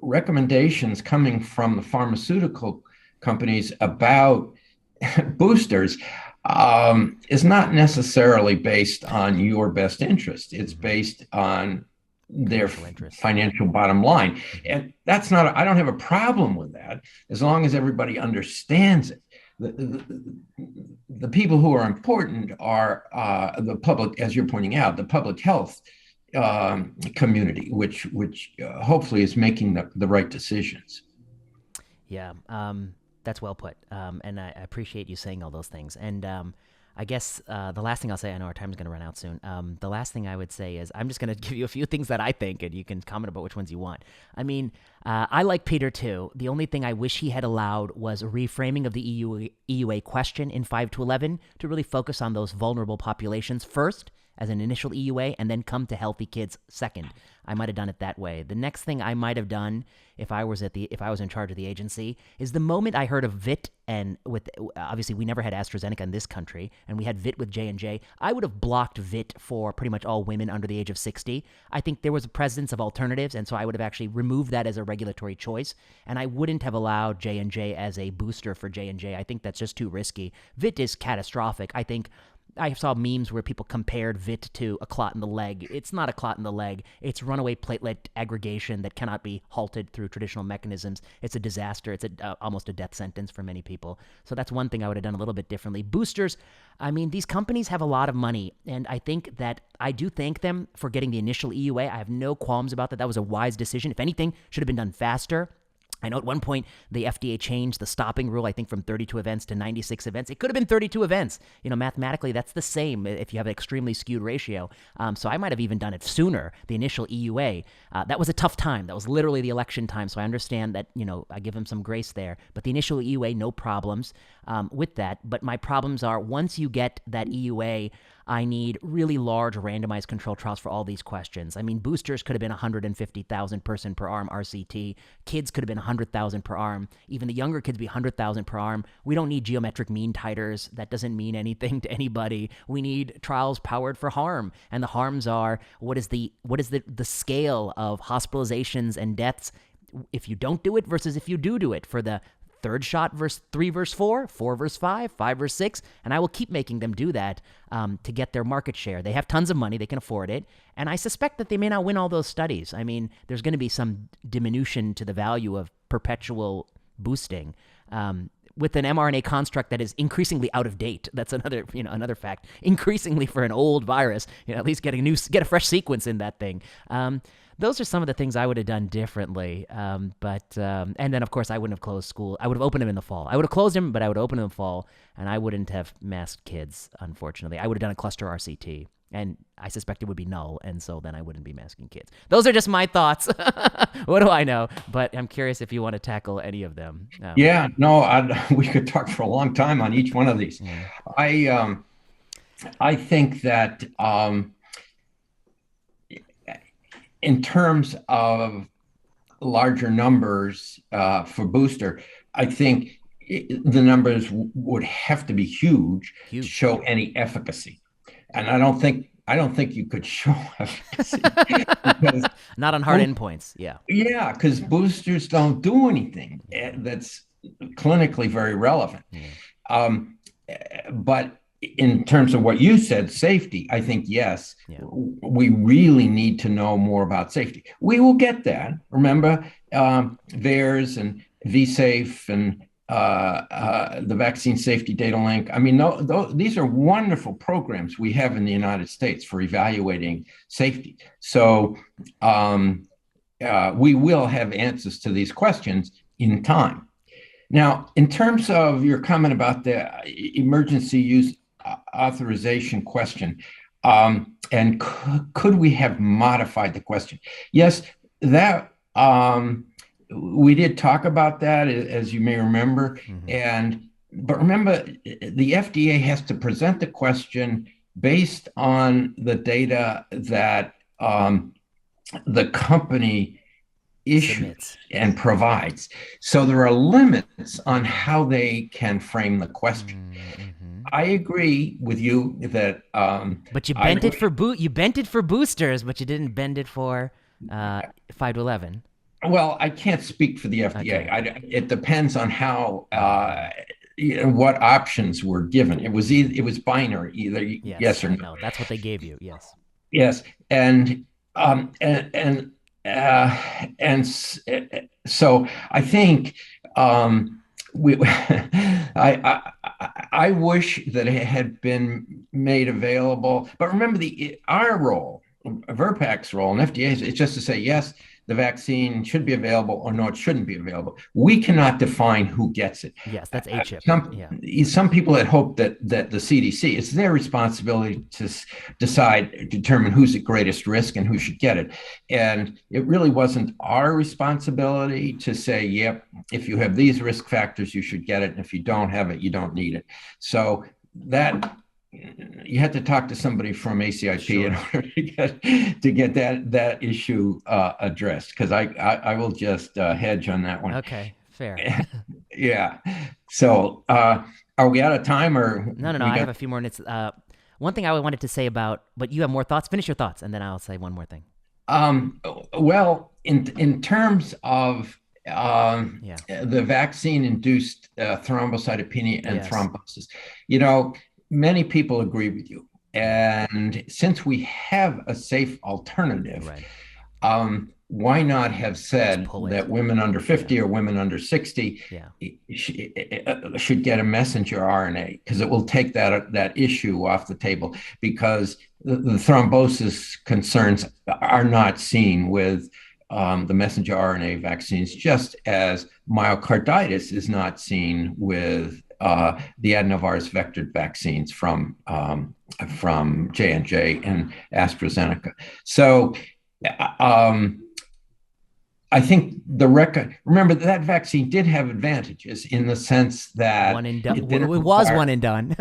recommendations coming from the pharmaceutical companies about boosters is not necessarily based on your best interest. It's based on their financial bottom line. And that's not, I don't have a problem with that, as long as everybody understands it. The people who are important are the public, as you're pointing out, the public health community, which hopefully is making the right decisions. Yeah, that's well put. And I appreciate you saying all those things. And I guess the last thing I'll say, I know our time's going to run out soon. The last thing I would say is I'm just going to give you a few things that I think, and you can comment about which ones you want. I mean, I like Peter too. The only thing I wish he had allowed was a reframing of the EUA question in 5 to 11 to really focus on those vulnerable populations first as an initial EUA and then come to healthy kids second. I might have done it that way. The next thing I might have done if I was in charge of the agency is the moment I heard of VIT, and with obviously we never had AstraZeneca in this country and we had VIT with J&J, I would have blocked VIT for pretty much all women under the age of 60. I think there was a presence of alternatives, and so I would have actually removed that as a regulatory choice, and I wouldn't have allowed J&J as a booster for J&J. I think that's just too risky. VIT is catastrophic. I think I saw memes where people compared VIT to a clot in the leg. It's not a clot in the leg. It's runaway platelet aggregation that cannot be halted through traditional mechanisms. It's a disaster. It's almost a death sentence for many people. So that's one thing I would have done a little bit differently. Boosters, I mean, these companies have a lot of money, and I think that I do thank them for getting the initial EUA. I have no qualms about that. That was a wise decision. If anything, should have been done faster. I know at one point the FDA changed the stopping rule, I think from 32 events to 96 events. It could have been 32 events. Mathematically, that's the same if you have an extremely skewed ratio. So I might have even done it sooner, the initial EUA. That was a tough time. That was literally the election time. So I understand that, I give him some grace there. But the initial EUA, no problems with that. But my problems are once you get that EUA, I need really large randomized control trials for all these questions. I mean, boosters could have been 150,000 person per arm RCT. Kids could have been 100,000 per arm. Even the younger kids be 100,000 per arm. We don't need geometric mean titers. That doesn't mean anything to anybody. We need trials powered for harm. And the harms are what is the scale of hospitalizations and deaths if you don't do it versus if you do it for the third shot versus 3 versus 4, 4 versus 5, 5 versus 6, and I will keep making them do that to get their market share. They have tons of money. They can afford it, and I suspect that they may not win all those studies. I mean, there's going to be some diminution to the value of perpetual boosting with an mRNA construct that is increasingly out of date. That's another fact. Increasingly for an old virus, at least get a fresh sequence in that thing. Those are some of the things I would have done differently. And then, of course, I wouldn't have closed school. I would have opened them in the fall. I would have closed them, but I would open them in the fall, and I wouldn't have masked kids, unfortunately. I would have done a cluster RCT, and I suspect it would be null, and so then I wouldn't be masking kids. Those are just my thoughts. What do I know? But I'm curious if you want to tackle any of them. Yeah, no, we could talk for a long time on each one of these. Yeah. I think that in terms of larger numbers for booster, I think the numbers would have to be huge to show any efficacy, and I don't think you could show efficacy. Not on hard endpoints. Yeah, because boosters don't do anything that's clinically very relevant. But in terms of what you said, safety, I think, yes, we really need to know more about safety. We will get that. Remember, VAERS and VSafe and the Vaccine Safety Data Link. I mean, these are wonderful programs we have in the United States for evaluating safety. So we will have answers to these questions in time. Now, in terms of your comment about the emergency use authorization question, and could we have modified the question? Yes, that we did talk about that, as you may remember. But remember, the FDA has to present the question based on the data that the company issues and provides. So there are limits on how they can frame the question. I agree with you that. But you bent it for boosters, but you didn't bend it for 5 to 11. Well, I can't speak for the FDA. Okay. It depends on how what options were given. It was binary, either yes or no. That's what they gave you. Yes. Yes, and so I think I wish that it had been made available. But remember, our role VRBPAC's role and FDA's is just to say, yes, the vaccine should be available, or no, it shouldn't be available. We cannot define who gets it. Yes, that's ACHIP. Some people had hoped that the CDC, it's their responsibility to determine who's at greatest risk and who should get it. And it really wasn't our responsibility to say, yep, if you have these risk factors, you should get it. And if you don't have it, you don't need it. So that you had to talk to somebody from ACIP sure. in order to get that issue addressed, because I will just hedge on that one. Okay, fair. Yeah. So are we out of time, or no? I have a few more minutes. One thing I wanted to say about, but you have more thoughts. Finish your thoughts, and then I'll say one more thing. Well, in terms of the vaccine-induced thrombocytopenia and thrombosis, many people agree with you. And since we have a safe alternative, why not have said that women under 50 or women under 60 should get a messenger RNA, because it will take that issue off the table, because the thrombosis concerns are not seen with the messenger RNA vaccines, just as myocarditis is not seen with the adenovirus vectored vaccines from J&J and AstraZeneca. So I think remember that vaccine did have advantages in the sense that it was one and done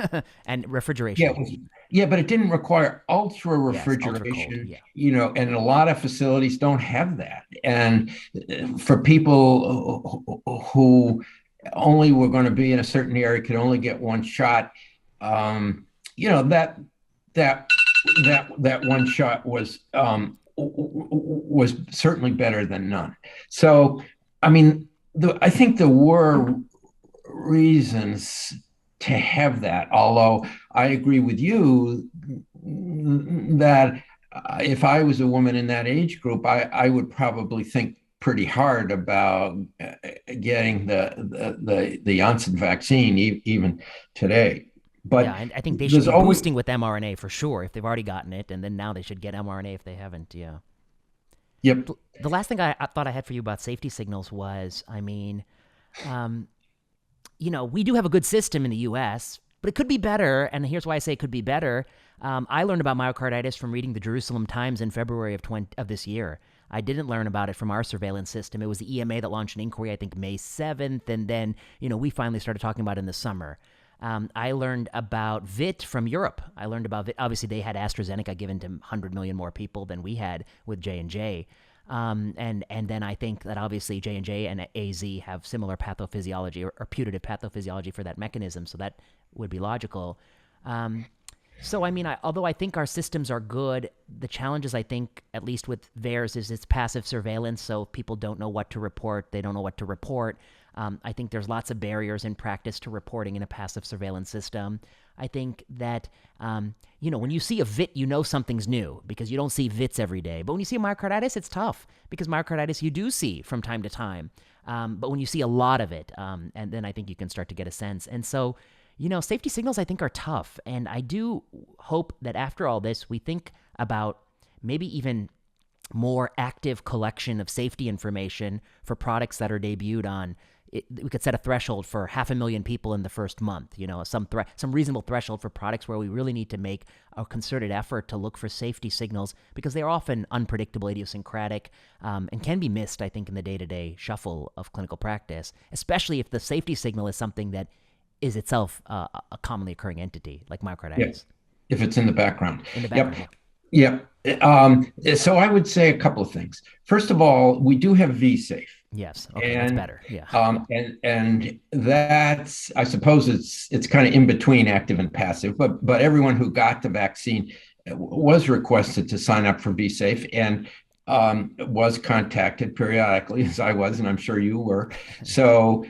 and refrigeration. But it didn't require ultra refrigeration, and a lot of facilities don't have that. And for people who only were going to be in a certain area, could only get one shot, that one shot was certainly better than none. So, I mean, I think there were reasons to have that, although I agree with you that if I was a woman in that age group, I would probably think pretty hard about getting the Janssen vaccine even today. But I think they should be boosting with mRNA for sure if they've already gotten it, and then now they should get mRNA if they haven't. Yeah. Yep. The last thing I thought I had for you about safety signals was, we do have a good system in the U.S., but it could be better, and here's why I say it could be better. I learned about myocarditis from reading the Jerusalem Times in February of this year. I didn't learn about it from our surveillance system. It was the EMA that launched an inquiry, I think May 7th, and then, we finally started talking about it in the summer. I learned about VIT from Europe. I learned about VIT. Obviously, they had AstraZeneca given to 100 million more people than we had with J&J. And then I think that obviously J&J and AZ have similar pathophysiology or putative pathophysiology for that mechanism, so that would be logical. Although I think our systems are good, the challenges, I think, at least with VAERS, is it's passive surveillance, so people don't know what to report. They don't know what to report. I think there's lots of barriers in practice to reporting in a passive surveillance system. I think that, when you see a VIT, something's new because you don't see VITs every day. But when you see a myocarditis, it's tough because myocarditis you do see from time to time. But when you see a lot of it, and then I think you can start to get a sense. And so, safety signals I think are tough. And I do hope that after all this, we think about maybe even more active collection of safety information for products that are debuted on. We could set a threshold for 500,000 people in the first month, some reasonable threshold for products where we really need to make a concerted effort to look for safety signals because they are often unpredictable, idiosyncratic, and can be missed, I think, in the day-to-day shuffle of clinical practice, especially if the safety signal is something that is itself a commonly occurring entity, like myocarditis. Yes, if it's in the background. Yep. So I would say a couple of things. First of all, we do have vSafe. Yes. Okay, that's better. Yeah. And that's, I suppose it's kind of in between active and passive, but everyone who got the vaccine was requested to sign up for vSafe and was contacted periodically, as I was, and I'm sure you were. So,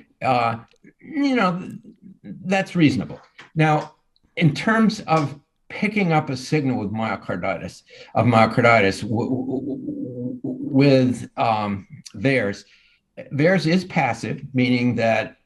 that's reasonable. Now, in terms of picking up a signal with myocarditis with VAERS is passive, meaning that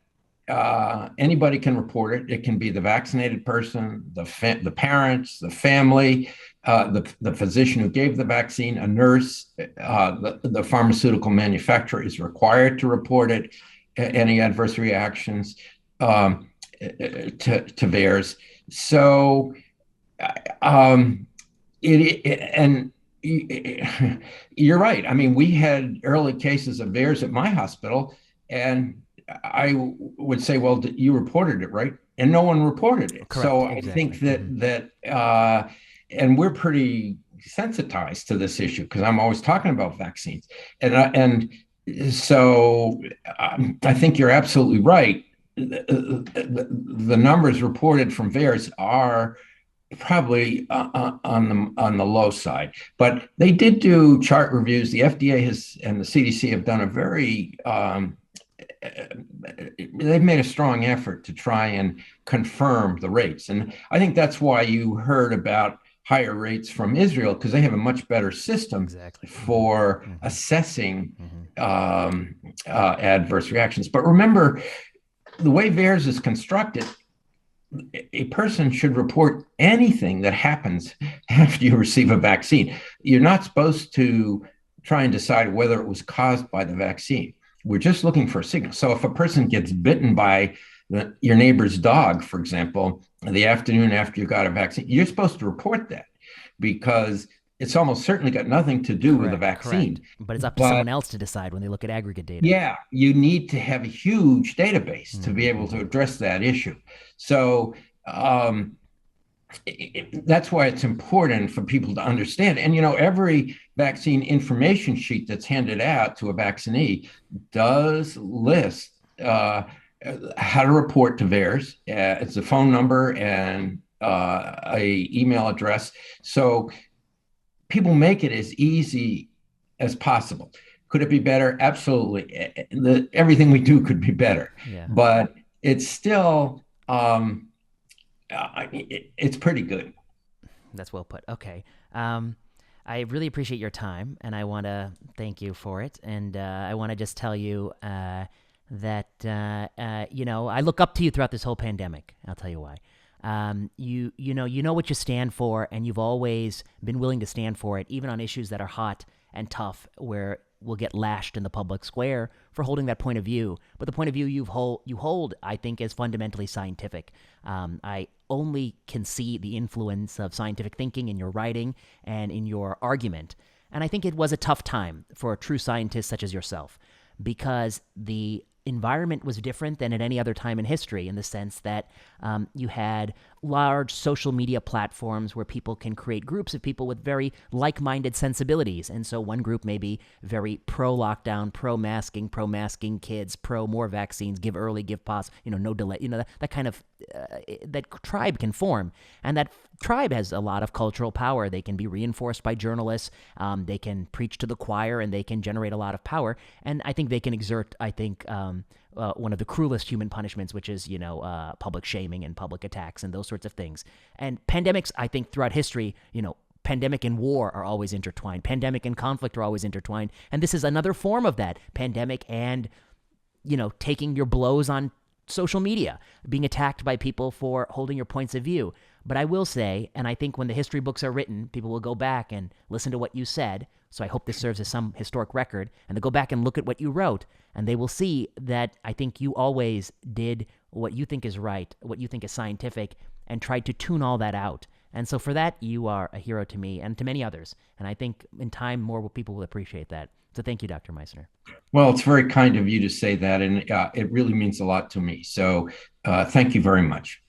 anybody can report it. It can be the vaccinated person, the parents, the family, the physician who gave the vaccine, a nurse, the pharmaceutical manufacturer is required to report it, any adverse reactions to VAERS. So, um, and you're right. I mean, we had early cases of VAERS at my hospital, and I would say, well, you reported it, right? And no one reported it. Correct. So I Exactly. think and we're pretty sensitized to this issue because I'm always talking about vaccines, and so I think you're absolutely right. The numbers reported from VAERS are probably on the low side, but they did do chart reviews. The FDA has and the CDC have done a very they've made a strong effort to try and confirm the rates, and I think that's why you heard about higher rates from Israel because they have a much better system Exactly. for Mm-hmm. assessing Mm-hmm. adverse reactions. But remember, the way VAERS is constructed, a person should report anything that happens after you receive a vaccine. You're not supposed to try and decide whether it was caused by the vaccine. We're just looking for a signal. So if a person gets bitten by your neighbor's dog, for example, the afternoon after you got a vaccine, you're supposed to report that because it's almost certainly got nothing to do with the vaccine. Correct. But it's up to But someone else to decide when they look at aggregate data. yeah, you need to have a huge database to Mm-hmm. be able to Mm-hmm. address that issue. So that's why it's important for people to understand. And, every vaccine information sheet that's handed out to a vaccinee does list how to report to VAERS. It's a phone number and a email address. So people make it as easy as possible. Could it be better? Absolutely. Everything we do could be better, Yeah. but it's still it's pretty good. That's well put. Okay. I really appreciate your time, and I want to thank you for it. And I want to just tell you that I look up to you throughout this whole pandemic. I'll tell you why. You know what you stand for, and you've always been willing to stand for it, even on issues that are hot and tough, where we'll get lashed in the public square for holding that point of view. But the point of view you hold, I think, is fundamentally scientific. I only can see the influence of scientific thinking in your writing and in your argument. And I think it was a tough time for a true scientist such as yourself because the environment was different than at any other time in history in the sense that you had large social media platforms where people can create groups of people with very like-minded sensibilities. And so one group may be very pro-lockdown, pro-masking kids, pro more vaccines, give early, give pause, no delay, that kind of, that tribe can form. And that tribe has a lot of cultural power. They can be reinforced by journalists. They can preach to the choir and they can generate a lot of power. And I think they can exert, one of the cruelest human punishments, which is, public shaming and public attacks and those sorts of things. And pandemics, I think, throughout history, pandemic and war are always intertwined. Pandemic and conflict are always intertwined. And this is another form of that. Pandemic and, taking your blows on social media, being attacked by people for holding your points of view. But I will say, and I think when the history books are written, people will go back and listen to what you said. So I hope this serves as some historic record. And they'll go back and look at what you wrote. And they will see that I think you always did what you think is right, what you think is scientific, and tried to tune all that out. And so for that, you are a hero to me and to many others. And I think in time, more people will appreciate that. So thank you, Dr. Meissner. Well, it's very kind of you to say that. And it really means a lot to me. So thank you very much.